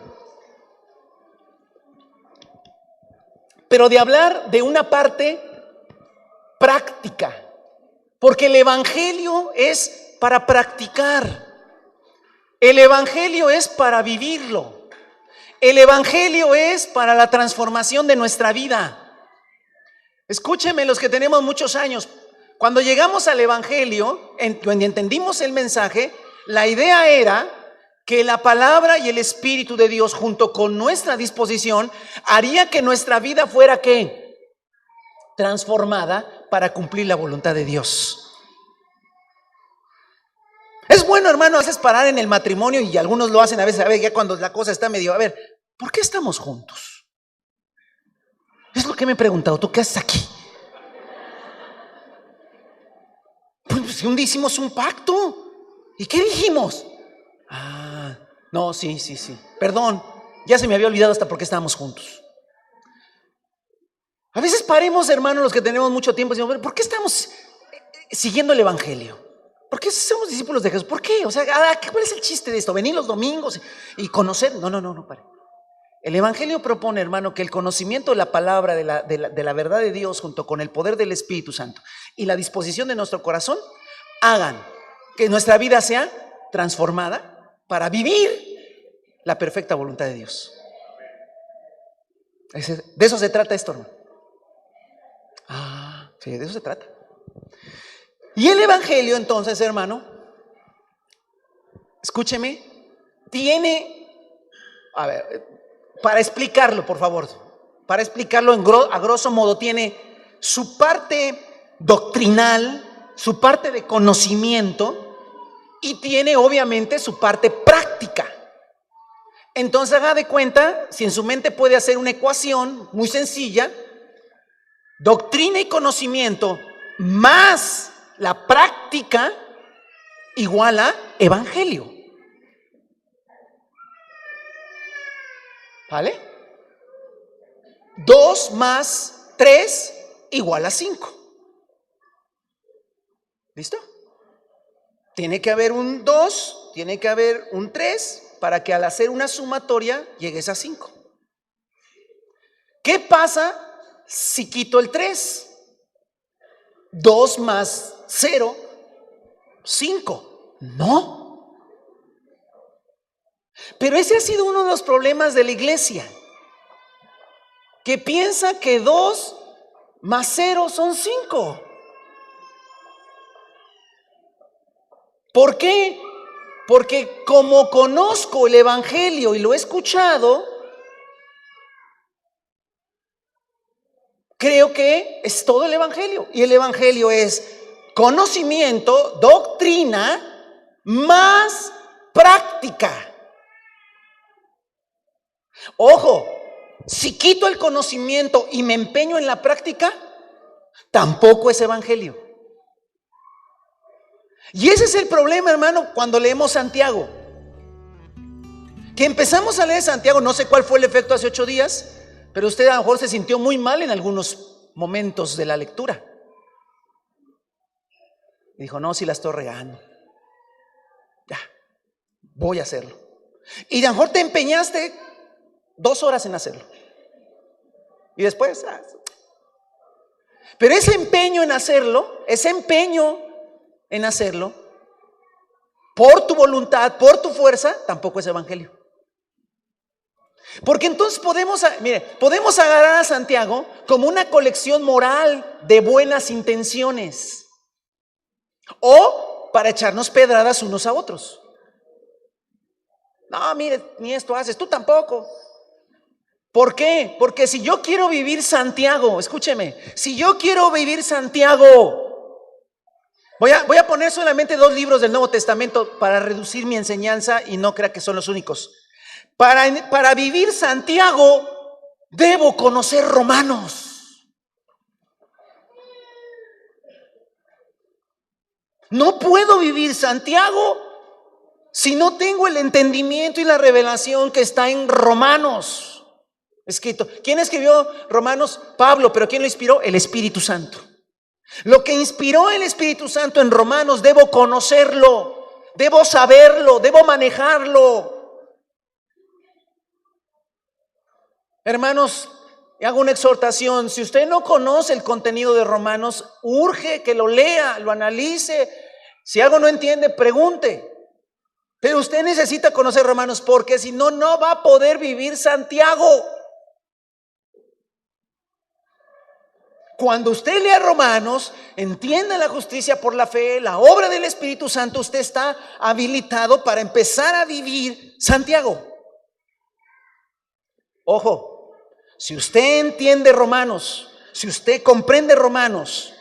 Pero de hablar de una parte práctica, porque el evangelio es para practicar, el evangelio es para vivirlo, el evangelio es para la transformación de nuestra vida. Escúchenme los que tenemos muchos años, cuando llegamos al evangelio, cuando entendimos el mensaje, la idea era que la palabra y el Espíritu de Dios junto con nuestra disposición haría que nuestra vida fuera ¿qué? Transformada para cumplir la voluntad de Dios. Es bueno, hermano, a veces parar en el matrimonio, y algunos lo hacen a veces, a ver, ya cuando la cosa está medio, a ver, ¿por qué estamos juntos? Es lo que me he preguntado, ¿tú qué haces aquí? Pues si un día hicimos un pacto, ¿y qué dijimos? No, sí, perdón, ya se me había olvidado hasta por qué estábamos juntos. A veces paremos, hermanos, los que tenemos mucho tiempo, y decimos, ¿por qué estamos siguiendo el evangelio? ¿Por qué somos discípulos de Jesús? ¿Por qué? O sea, ¿cuál es el chiste de esto? ¿Venir los domingos y conocer? No, pare. El evangelio propone, hermano, que el conocimiento de la palabra, de la verdad de Dios, junto con el poder del Espíritu Santo y la disposición de nuestro corazón, hagan que nuestra vida sea transformada para vivir la perfecta voluntad de Dios. De eso se trata esto, hermano. Sí, de eso se trata. Y el evangelio, entonces, hermano, escúcheme, tiene, a ver, para explicarlo, por favor, para explicarlo a grosso modo, tiene su parte doctrinal, su parte de conocimiento, y tiene obviamente su parte práctica. Entonces haga de cuenta, si en su mente puede hacer una ecuación muy sencilla, doctrina y conocimiento más la práctica igual a evangelio. ¿Vale? 2 más 3 igual a 5. ¿Listo? Tiene que haber un 2, tiene que haber un 3 para que al hacer una sumatoria llegues a 5. ¿Qué pasa si quito el 3? 2 más 0, 5. No. Pero ese ha sido uno de los problemas de la iglesia, que piensa que 2 más 0 son 5. ¿Por qué? Porque como conozco el evangelio y lo he escuchado, creo que es todo el evangelio. Y el evangelio es conocimiento, doctrina, más práctica. Ojo, si quito el conocimiento y me empeño en la práctica, tampoco es evangelio. Y ese es el problema, hermano, cuando leemos Santiago. Que empezamos a leer Santiago, no sé cuál fue el efecto hace 8 días, pero usted a lo mejor se sintió muy mal en algunos momentos de la lectura. Dijo, no, si la estoy regando. Ya, voy a hacerlo. Y a lo mejor te empeñaste 2 horas en hacerlo. Y después, pero ese empeño en hacerlo, por tu voluntad, por tu fuerza, tampoco es evangelio. Porque entonces podemos agarrar a Santiago como una colección moral de buenas intenciones, o para echarnos pedradas unos a otros. No, mire, ni esto haces, tú tampoco. ¿Por qué? Porque si yo quiero vivir Santiago, escúcheme, si yo quiero vivir Santiago, voy a poner solamente 2 libros del Nuevo Testamento para reducir mi enseñanza y no crea que son los únicos. Para vivir Santiago, debo conocer Romanos. No puedo vivir Santiago si no tengo el entendimiento y la revelación que está en Romanos escrito. ¿Quién escribió Romanos? Pablo, pero ¿quién lo inspiró? El Espíritu Santo. Lo que inspiró el Espíritu Santo en Romanos, debo conocerlo, debo saberlo, debo manejarlo. Hermanos, hago una exhortación. Si usted no conoce el contenido de Romanos, urge que lo lea, lo analice. Si algo no entiende, pregunte. Pero usted necesita conocer Romanos, porque si no, no va a poder vivir Santiago. Cuando usted lea Romanos, entienda la justicia por la fe, la obra del Espíritu Santo, usted está habilitado para empezar a vivir Santiago. Ojo, si usted entiende Romanos, si usted comprende Romanos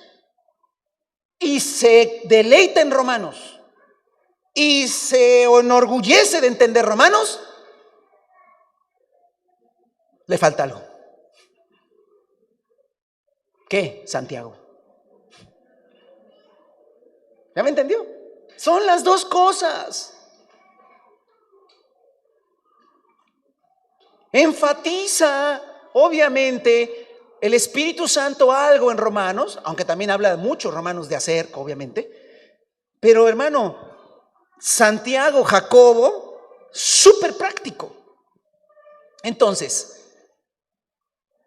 y se deleita en Romanos y se enorgullece de entender Romanos, le falta algo. ¿Qué? Santiago. ¿Ya me entendió? Son las 2 cosas. Enfatiza, obviamente, el Espíritu Santo algo en Romanos, aunque también habla mucho Romanos de hacer, obviamente. Pero hermano, Santiago, Jacobo, súper práctico. Entonces,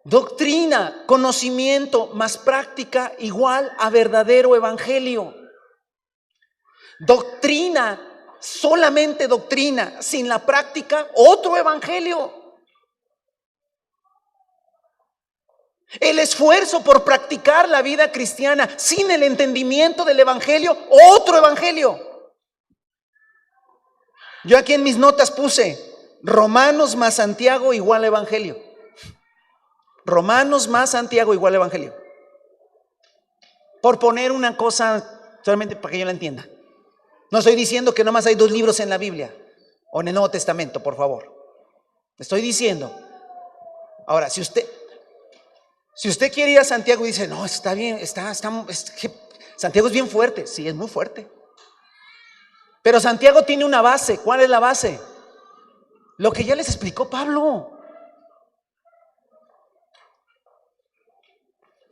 doctrina, conocimiento más práctica igual a verdadero evangelio. Doctrina, solamente doctrina, sin la práctica, otro evangelio. El esfuerzo por practicar la vida cristiana sin el entendimiento del evangelio, otro evangelio. Yo aquí en mis notas puse Romanos más Santiago igual a evangelio. Romanos más Santiago igual a evangelio. Por poner una cosa solamente para que yo la entienda. No estoy diciendo que nomás hay 2 libros en la Biblia o en el Nuevo Testamento, por favor. Estoy diciendo. Ahora, si usted quiere ir a Santiago y dice, no, está bien, Santiago es bien fuerte. Sí, es muy fuerte. Pero Santiago tiene una base. ¿Cuál es la base? Lo que ya les explicó Pablo.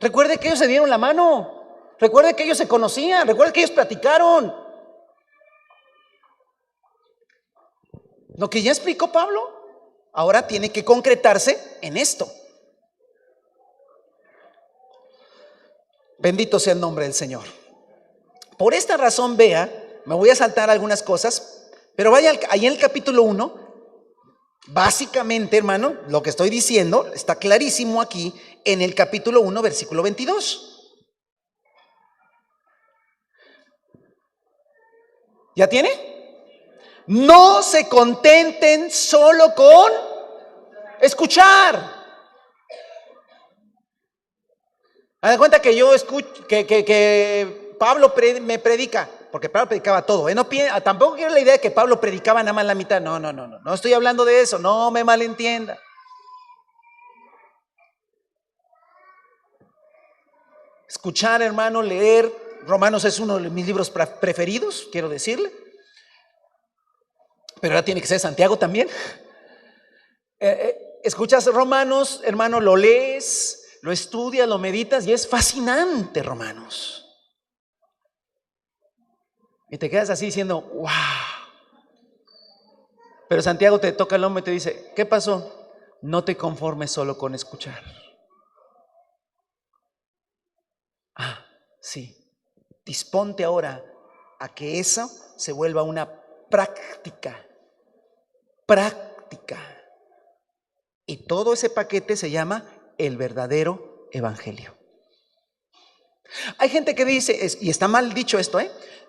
Recuerde que ellos se dieron la mano. Recuerde que ellos se conocían. Recuerde que ellos platicaron. Lo que ya explicó Pablo, ahora tiene que concretarse en esto. Bendito sea el nombre del Señor. Por esta razón, vea, me voy a saltar algunas cosas, pero vaya ahí en el capítulo 1. Básicamente, hermano, lo que estoy diciendo está clarísimo aquí en el capítulo 1, versículo 22. ¿Ya tiene? No se contenten solo con escuchar. Haz de cuenta que yo escucho, que Pablo me predica, porque Pablo predicaba todo. No, tampoco quiero la idea de que Pablo predicaba nada más la mitad. No estoy hablando de eso, no me malentienda. Escuchar, hermano, leer. Romanos es uno de mis libros preferidos, quiero decirle. Pero ahora tiene que ser Santiago también. Escuchas Romanos, hermano, lo lees, lo estudias, lo meditas y es fascinante, Romanos. Y te quedas así diciendo, wow. Pero Santiago te toca el hombro y te dice, ¿qué pasó? No te conformes solo con escuchar. Sí. Disponte ahora a que eso se vuelva una práctica. Y todo ese paquete se llama el verdadero evangelio. Hay gente que dice, y está mal dicho esto,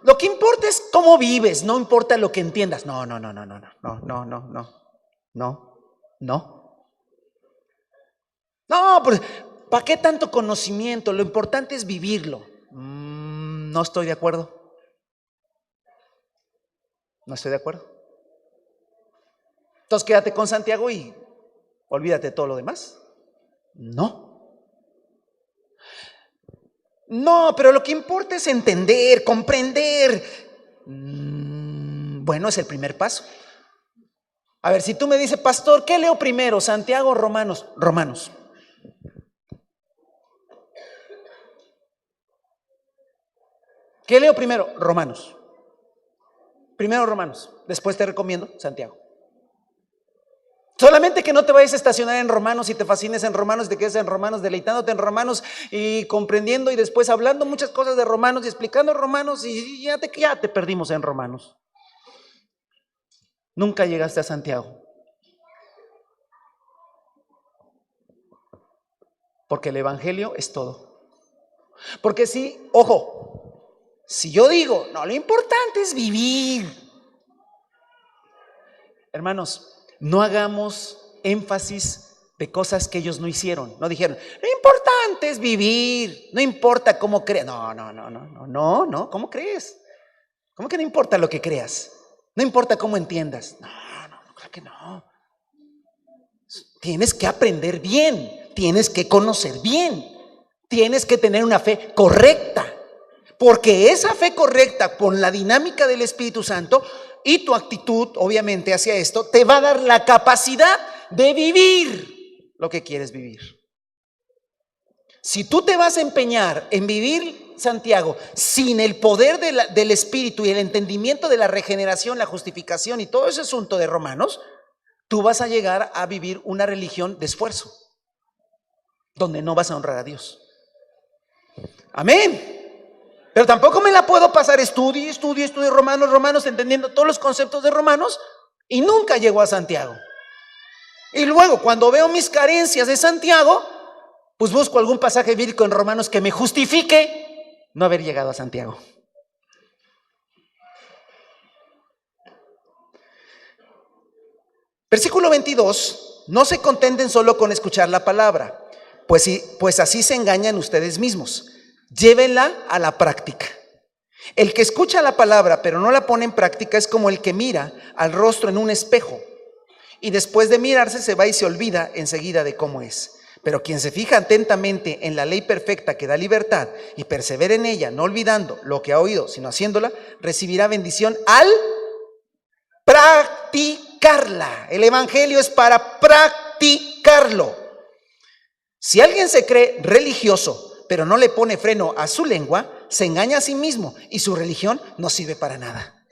lo que importa es cómo vives, no importa lo que entiendas. No. No, pues, ¿para qué tanto conocimiento? Lo importante es vivirlo. No estoy de acuerdo. Entonces quédate con Santiago y olvídate de todo lo demás. No, pero lo que importa es entender, comprender. Bueno, es el primer paso. A ver, si tú me dices, pastor, ¿qué leo primero? ¿Santiago o Romanos? Romanos. ¿Qué leo primero? Romanos. Primero Romanos, después te recomiendo Santiago. Solamente que no te vayas a estacionar en Romanos y te fascines en Romanos y te quedes en Romanos, deleitándote en Romanos y comprendiendo y después hablando muchas cosas de Romanos y explicando Romanos y ya te perdimos en Romanos. Nunca llegaste a Santiago. Porque el evangelio es todo. Porque si, ojo, si yo digo, no, lo importante es vivir. Hermanos, no hagamos énfasis de cosas que ellos no hicieron. No dijeron, lo importante es vivir, no importa cómo creas. No, ¿cómo crees? ¿Cómo que no importa lo que creas? No importa cómo entiendas. No, claro que no. Tienes que aprender bien, tienes que conocer bien, tienes que tener una fe correcta. Porque esa fe correcta, con la dinámica del Espíritu Santo y tu actitud, obviamente, hacia esto, te va a dar la capacidad de vivir lo que quieres vivir. Si tú te vas a empeñar en vivir, Santiago, sin el poder del Espíritu y el entendimiento de la regeneración, la justificación y todo ese asunto de Romanos, tú vas a llegar a vivir una religión de esfuerzo, donde no vas a honrar a Dios. Amén. Pero tampoco me la puedo pasar estudio Romanos, entendiendo todos los conceptos de Romanos y nunca llego a Santiago. Y luego cuando veo mis carencias de Santiago, pues busco algún pasaje bíblico en Romanos que me justifique no haber llegado a Santiago. Versículo 22, no se contenten solo con escuchar la palabra, pues así se engañan ustedes mismos. Llévenla a la práctica. El que escucha la palabra pero no la pone en práctica es como el que mira al rostro en un espejo y después de mirarse se va y se olvida enseguida de cómo es. Pero quien se fija atentamente en la ley perfecta que da libertad y persevera en ella, no olvidando lo que ha oído, sino haciéndola, recibirá bendición al practicarla. El evangelio es para practicarlo. Si alguien se cree religioso pero no le pone freno a su lengua, se engaña a sí mismo y su religión no sirve para nada.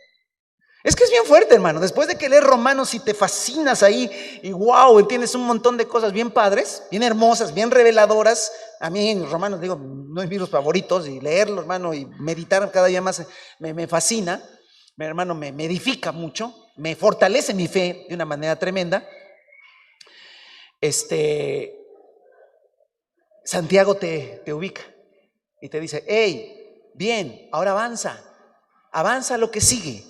Es que es bien fuerte, hermano. Después de que lees Romanos y te fascinas ahí y wow, entiendes un montón de cosas bien padres, bien hermosas, bien reveladoras. A mí en Romanos, digo, no es mis libros favoritos, y leerlo, hermano, y meditar cada día más me fascina. Mi hermano, me edifica mucho, me fortalece mi fe de una manera tremenda. Santiago te ubica y te dice: hey, bien, ahora avanza lo que sigue.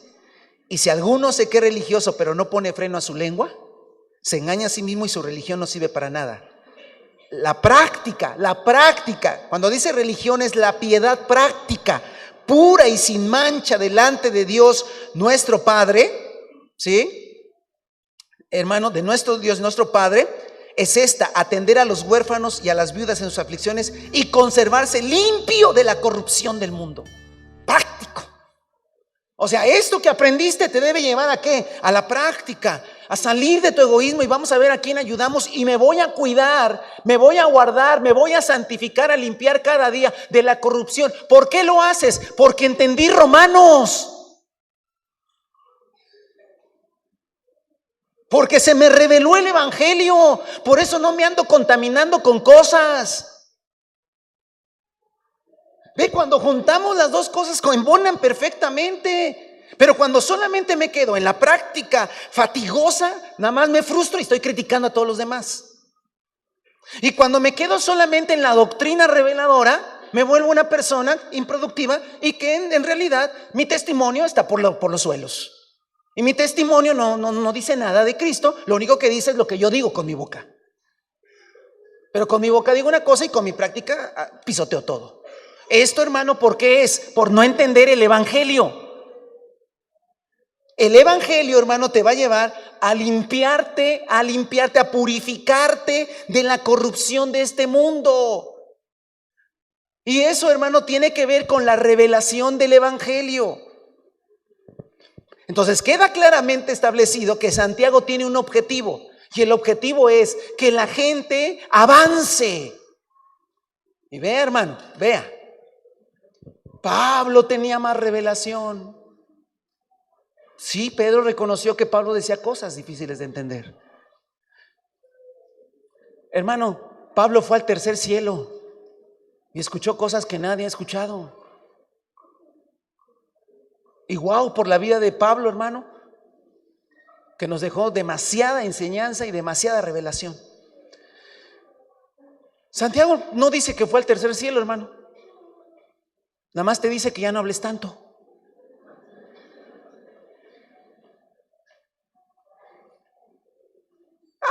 Y si alguno se cree religioso pero no pone freno a su lengua, se engaña a sí mismo y su religión no sirve para nada. La práctica, cuando dice religión es la piedad práctica, pura y sin mancha delante de Dios nuestro Padre, ¿sí? Hermano, de nuestro Dios, nuestro Padre, es esta: atender a los huérfanos y a las viudas en sus aflicciones y conservarse limpio de la corrupción del mundo. Práctico. O sea, esto que aprendiste te debe llevar ¿a qué? A la práctica, a salir de tu egoísmo, y vamos a ver a quién ayudamos. Y me voy a cuidar, me voy a guardar, me voy a santificar, a limpiar cada día de la corrupción. ¿Por qué lo haces? Porque entendí Romanos. Porque se me reveló el evangelio. Por eso no me ando contaminando con cosas. Ve, cuando juntamos las dos cosas embonan perfectamente. Pero cuando solamente me quedo en la práctica fatigosa, nada más me frustro y estoy criticando a todos los demás. Y cuando me quedo solamente en la doctrina reveladora, me vuelvo una persona improductiva y que en realidad mi testimonio está por los suelos. Y mi testimonio no dice nada de Cristo. Lo único que dice es lo que yo digo con mi boca. Pero con mi boca digo una cosa y con mi práctica pisoteo todo. Esto, hermano, ¿por qué es? Por no entender el evangelio. El evangelio, hermano, te va a llevar a limpiarte, a purificarte de la corrupción de este mundo. Y eso, hermano, tiene que ver con la revelación del evangelio. Entonces queda claramente establecido que Santiago tiene un objetivo, y el objetivo es que la gente avance. Y vea, hermano, vea, Pablo tenía más revelación. Sí, Pedro reconoció que Pablo decía cosas difíciles de entender. Hermano, Pablo fue al tercer cielo y escuchó cosas que nadie ha escuchado. Y wow, por la vida de Pablo, hermano, que nos dejó demasiada enseñanza y demasiada revelación. Santiago no dice que fue al tercer cielo, hermano. Nada más te dice que ya no hables tanto.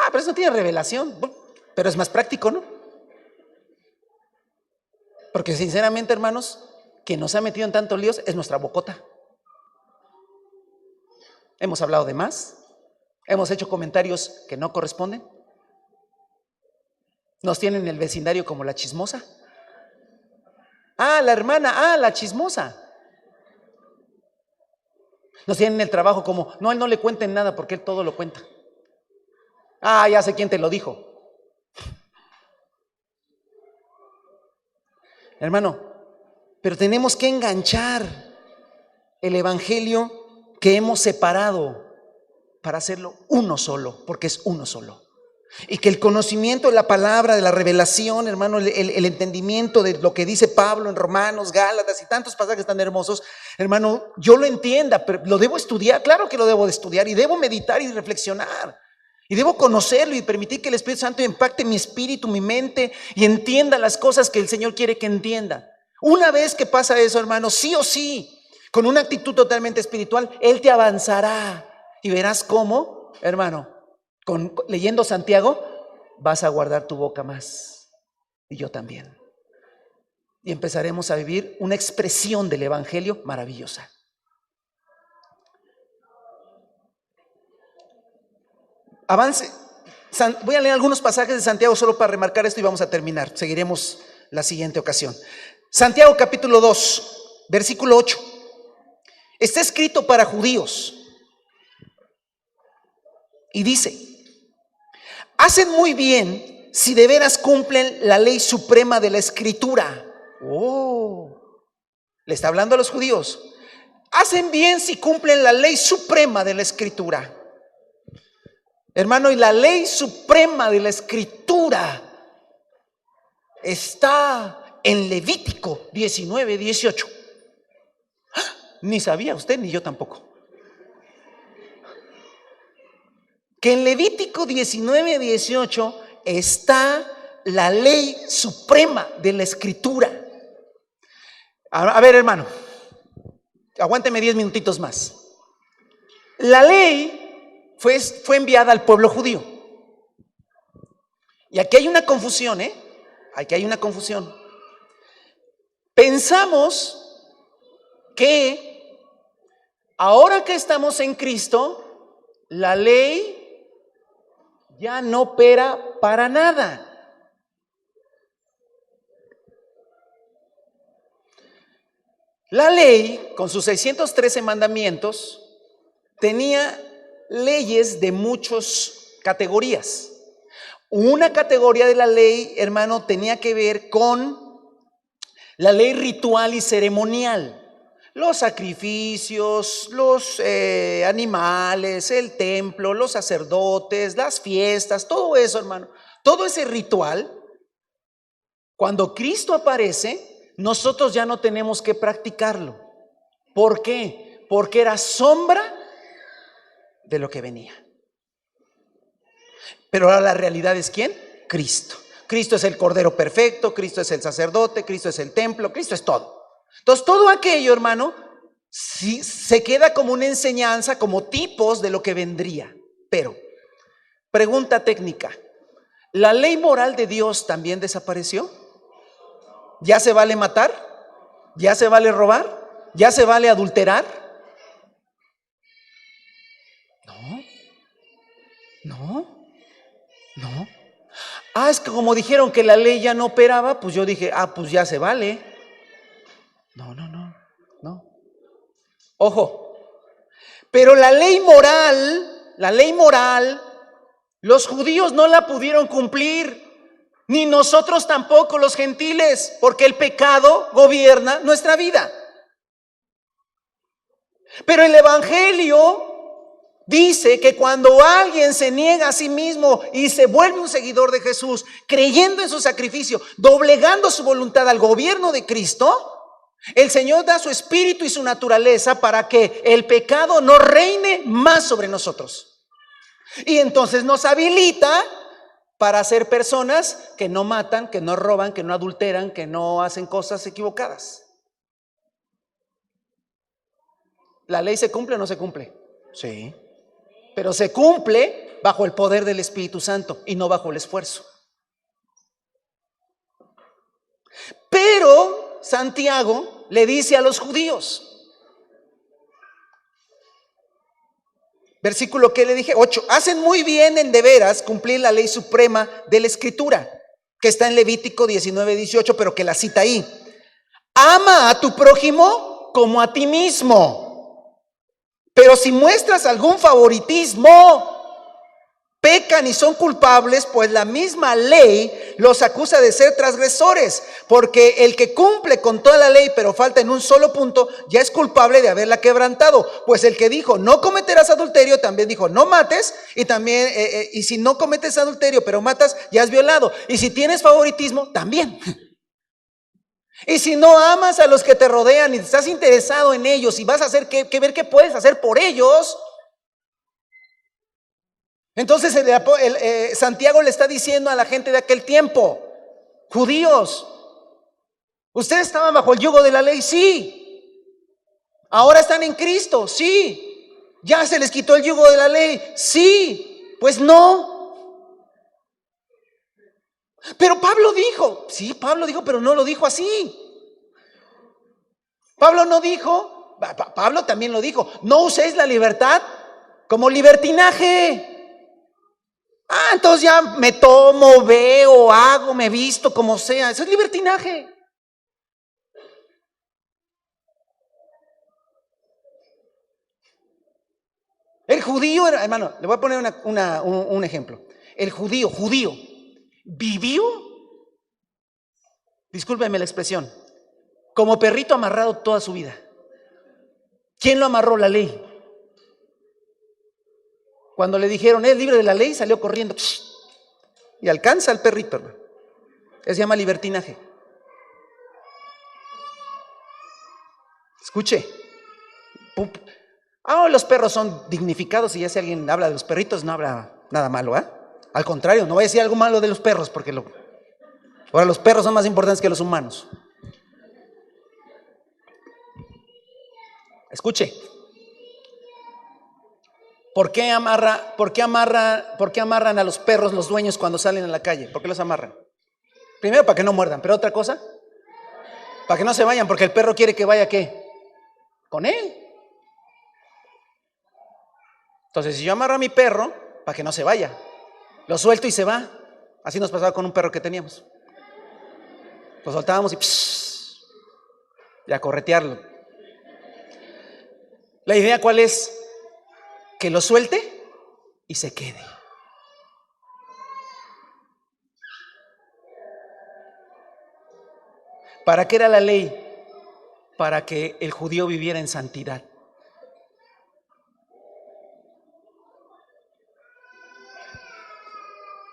Pero eso no tiene revelación. Pero es más práctico, ¿no? Porque sinceramente, hermanos, quien nos ha metido en tantos líos es nuestra bocota. Hemos hablado de más, hemos hecho comentarios que no corresponden, nos tienen en el vecindario como la chismosa. La hermana, la chismosa. Nos tienen en el trabajo como, no, a él no le cuenten nada porque él todo lo cuenta. Ya sé quién te lo dijo. Hermano, pero tenemos que enganchar el evangelio que hemos separado para hacerlo uno solo, porque es uno solo. Y que el conocimiento de la palabra, de la revelación, hermano, el entendimiento de lo que dice Pablo en Romanos, Gálatas y tantos pasajes tan hermosos, hermano, yo lo entienda, pero lo debo estudiar. Claro que lo debo de estudiar, y debo meditar y reflexionar, y debo conocerlo y permitir que el Espíritu Santo impacte mi espíritu, mi mente, y entienda las cosas que el Señor quiere que entienda. Una vez que pasa eso, hermano, sí o sí, con una actitud totalmente espiritual, Él te avanzará. Y verás cómo, hermano, leyendo Santiago, vas a guardar tu boca más. Y yo también. Y empezaremos a vivir una expresión del evangelio maravillosa. Avance. Voy a leer algunos pasajes de Santiago solo para remarcar esto y vamos a terminar. Seguiremos la siguiente ocasión. Santiago capítulo 2, versículo 8. Está escrito para judíos y dice: hacen muy bien si de veras cumplen la ley suprema de la Escritura. Le está hablando a los judíos. hacen bien si cumplen la ley suprema de la Escritura. Hermano, y la ley suprema de la Escritura está en Levítico 19:18. Ni sabía usted, ni yo tampoco. Que en Levítico 19:18 está la ley suprema de la Escritura. A ver, hermano, aguánteme 10 minutitos más. La ley fue enviada al pueblo judío. Y aquí hay una confusión, Aquí hay una confusión. Pensamos que ahora que estamos en Cristo, la ley ya no opera para nada. La ley, con sus 613 mandamientos, tenía leyes de muchas categorías. Una categoría de la ley, hermano, tenía que ver con la ley ritual y ceremonial. Los sacrificios, los animales, el templo, los sacerdotes, las fiestas, todo eso, hermano. Todo ese ritual, cuando Cristo aparece, nosotros ya no tenemos que practicarlo. ¿Por qué? Porque era sombra de lo que venía. Pero ahora la realidad es ¿quién? Cristo. Cristo es el Cordero perfecto, Cristo es el sacerdote, Cristo es el templo, Cristo es todo. Entonces todo aquello, hermano, sí, se queda como una enseñanza, como tipos de lo que vendría. Pero, pregunta técnica, ¿la ley moral de Dios también desapareció? ¿Ya se vale matar? ¿Ya se vale robar? ¿Ya se vale adulterar? No. Es que como dijeron que la ley ya no operaba, pues yo dije, pues ya se vale. No. Ojo, pero la ley moral, los judíos no la pudieron cumplir, ni nosotros tampoco, los gentiles, porque el pecado gobierna nuestra vida. Pero el Evangelio dice que cuando alguien se niega a sí mismo y se vuelve un seguidor de Jesús, creyendo en su sacrificio, doblegando su voluntad al gobierno de Cristo, el Señor da su espíritu y su naturaleza para que el pecado no reine más sobre nosotros. Y entonces nos habilita para ser personas que no matan, que no roban, que no adulteran, que no hacen cosas equivocadas. ¿La ley se cumple o no se cumple? Sí. Pero se cumple bajo el poder del Espíritu Santo y no bajo el esfuerzo. Pero Santiago le dice a los judíos, versículo que le dije, 8, hacen muy bien en de veras cumplir la ley suprema de la Escritura, que está en Levítico 19:18, pero que la cita ahí. Ama a tu prójimo como a ti mismo. Pero si muestras algún favoritismo, pecan y son culpables, pues la misma ley los acusa de ser transgresores, porque el que cumple con toda la ley pero falta en un solo punto, ya es culpable de haberla quebrantado. Pues el que dijo no cometerás adulterio, también dijo no mates, y también y si no cometes adulterio pero matas, ya has violado. Y si tienes favoritismo, también. Y si no amas a los que te rodean y estás interesado en ellos y vas a hacer que ver qué puedes hacer por ellos, entonces Santiago le está diciendo a la gente de aquel tiempo, judíos, ustedes estaban bajo el yugo de la ley, sí. Ahora están en Cristo, sí. Ya se les quitó el yugo de la ley, sí. Pues no. Pero Pablo dijo, pero no lo dijo así. Pablo también lo dijo, no uséis la libertad como libertinaje. Entonces ya me tomo, veo, hago, me visto, como sea. Eso es libertinaje. El judío, hermano, le voy a poner un ejemplo. El judío vivió, discúlpenme la expresión, como perrito amarrado toda su vida. ¿Quién lo amarró? La ley. Cuando le dijeron, es libre de la ley, salió corriendo y alcanza al perrito, hermano. Eso se llama libertinaje. Escuche. Los perros son dignificados y ya si alguien habla de los perritos no habla nada malo, Al contrario, no voy a decir algo malo de los perros porque ahora los perros son más importantes que los humanos. Escuche. ¿Por qué amarran a los perros los dueños cuando salen a la calle? ¿Por qué los amarran? Primero, para que no muerdan, pero otra cosa, para que no se vayan, porque el perro quiere que vaya, ¿qué? Con él. Entonces, si yo amarro a mi perro, para que no se vaya, lo suelto y se va. Así nos pasaba con un perro que teníamos. Lo soltábamos y a corretearlo. La idea, ¿cuál es? Que lo suelte y se quede. ¿Para qué era la ley? Para que el judío viviera en santidad.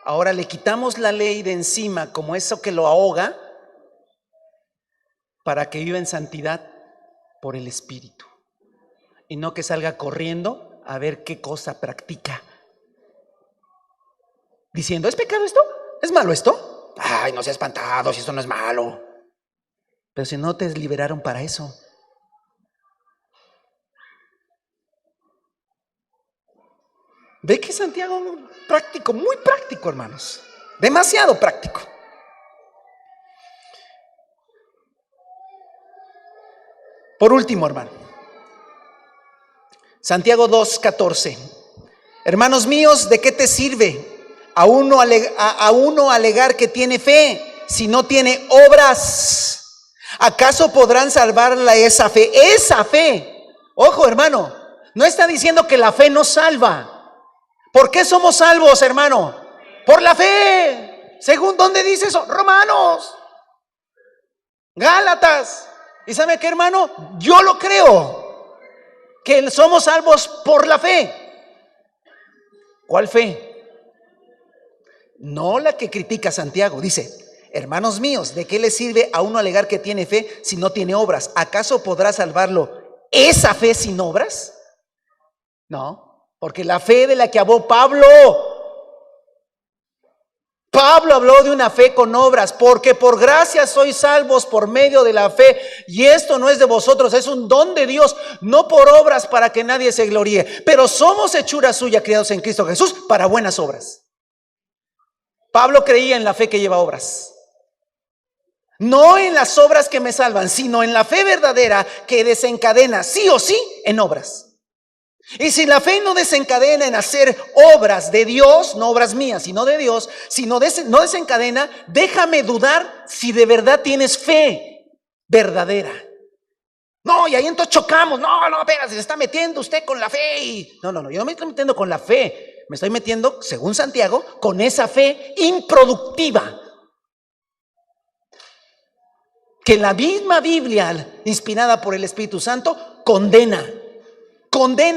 Ahora le quitamos la ley de encima como eso que lo ahoga para que viva en santidad por el Espíritu y no que salga corriendo a ver qué cosa practica, diciendo, ¿es pecado esto? ¿Es malo esto? Ay, no seas espantado, si esto no es malo. Pero si no te liberaron para eso. ¿Ve que Santiago práctico, muy práctico, hermanos? Demasiado práctico. Por último, hermano, Santiago 2:14. Hermanos míos, ¿de qué te sirve a uno alegar que tiene fe si no tiene obras? ¿Acaso podrán salvarla esa fe? Esa fe. Ojo, hermano, no está diciendo que la fe no salva. ¿Por qué somos salvos, hermano? Por la fe. ¿Según dónde dice eso? Romanos, Gálatas. ¿Y sabe qué, hermano? Yo lo creo, que somos salvos por la fe. ¿Cuál fe? No la que critica Santiago. Dice, hermanos míos, ¿de qué le sirve a uno alegar que tiene fe si no tiene obras? ¿Acaso podrá salvarlo esa fe sin obras? No, porque la fe de la que habló Pablo habló de una fe con obras, porque por gracia sois salvos por medio de la fe, y esto no es de vosotros, es un don de Dios, no por obras para que nadie se gloríe, pero somos hechura suya, criados en Cristo Jesús para buenas obras. Pablo creía en la fe que lleva obras, no en las obras que me salvan, sino en la fe verdadera que desencadena sí o sí en obras. Y si la fe no desencadena en hacer obras de Dios, no obras mías, sino de Dios, si no desencadena, déjame dudar si de verdad tienes fe verdadera. No, y ahí entonces chocamos. No, espera, se está metiendo usted con la fe. No, yo no me estoy metiendo con la fe. Me estoy metiendo, según Santiago, con esa fe improductiva que la misma Biblia, inspirada por el Espíritu Santo, condena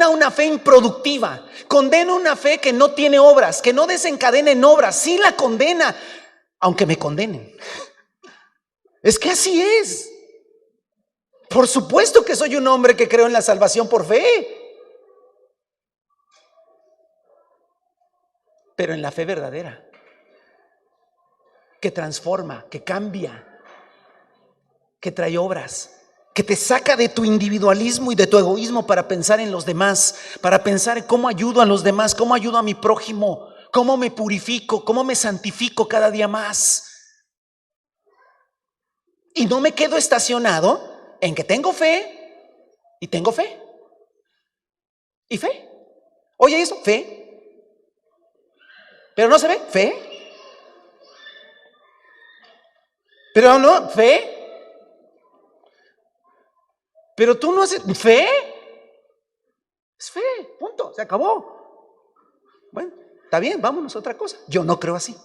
una fe improductiva, condena una fe que no tiene obras, que no desencadena en obras. Sí la condena, aunque me condenen. Es que así es. Por supuesto que soy un hombre que creo en la salvación por fe, pero en la fe verdadera, que transforma, que cambia, que trae obras, que te saca de tu individualismo y de tu egoísmo para pensar en los demás, para pensar en cómo ayudo a los demás, cómo ayudo a mi prójimo, cómo me purifico, cómo me santifico cada día más. Y no me quedo estacionado en que tengo fe y tengo fe y fe. Oye, eso, fe, pero no se ve, fe, pero no, fe. Pero tú no haces fe. Es fe, punto, se acabó. Bueno, está bien, vámonos a otra cosa. Yo no creo así.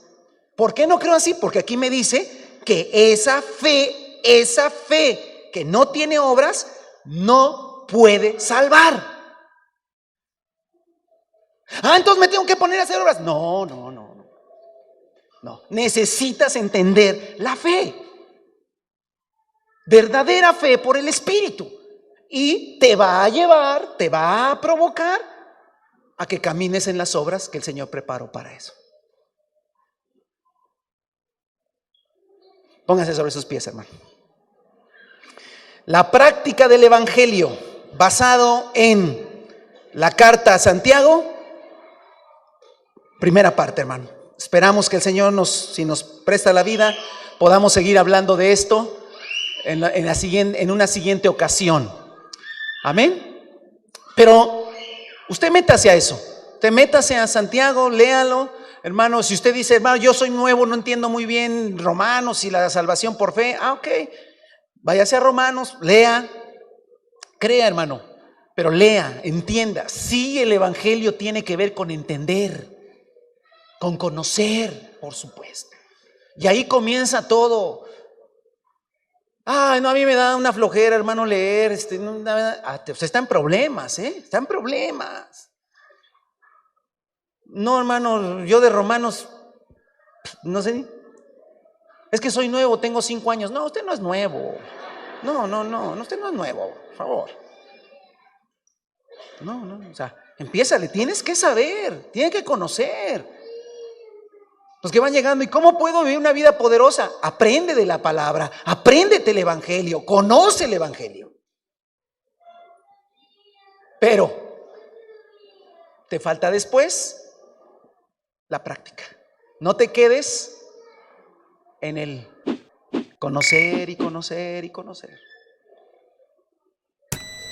¿Por qué no creo así? Porque aquí me dice que esa fe que no tiene obras, no puede salvar. Entonces me tengo que poner a hacer obras. No. Necesitas entender la fe. Verdadera fe por el Espíritu. Y te va a llevar, te va a provocar a que camines en las obras que el Señor preparó para eso. Póngase sobre sus pies, hermano. La práctica del Evangelio basado en la carta a Santiago, primera parte, hermano. Esperamos que el Señor si nos presta la vida, podamos seguir hablando de esto en una siguiente ocasión. Amén. Pero usted métase a eso. Usted métase a Santiago, léalo. Hermano, si usted dice, hermano, yo soy nuevo, no entiendo muy bien Romanos y la salvación por fe. Ok, váyase a Romanos, lea, crea, hermano, pero lea, entienda. Sí, el Evangelio tiene que ver con entender, con conocer, por supuesto. Y ahí comienza todo. A mí me da una flojera, hermano, leer. Usted está en problemas, está en problemas. No, hermano, yo de Romanos, no sé. Es que soy nuevo, tengo 5 años. No, usted no es nuevo. No, usted no es nuevo, por favor. No, o sea, empiézale, tienes que saber, tienes que conocer. Los que van llegando, ¿y cómo puedo vivir una vida poderosa? Aprende de la palabra, apréndete el Evangelio, conoce el Evangelio. Pero te falta después la práctica. No te quedes en el conocer y conocer y conocer.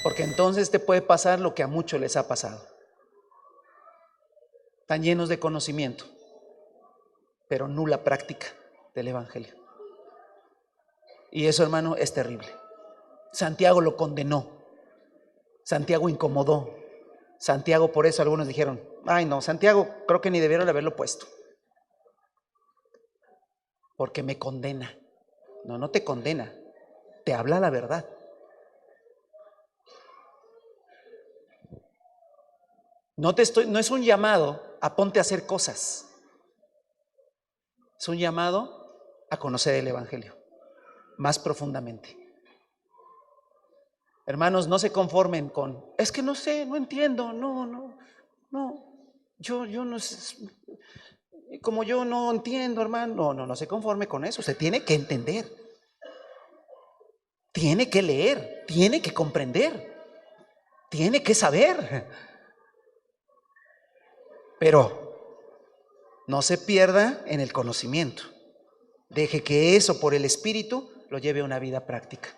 Porque entonces te puede pasar lo que a muchos les ha pasado. Están llenos de conocimiento, pero nula práctica del Evangelio. Y eso, hermano, es terrible. Santiago lo condenó. Santiago incomodó. Santiago, por eso algunos dijeron, Santiago creo que ni debieron haberlo puesto. Porque me condena. No te condena, te habla la verdad. No es un llamado a ponte a hacer cosas. Es un llamado a conocer el Evangelio más profundamente. Hermanos, no se conformen con, es que no sé, no entiendo, no, yo no sé, como yo no entiendo, hermano, no se conforme con eso. Usted tiene que entender, tiene que leer, tiene que comprender, tiene que saber. Pero no se pierda en el conocimiento. Deje que eso por el Espíritu lo lleve a una vida práctica.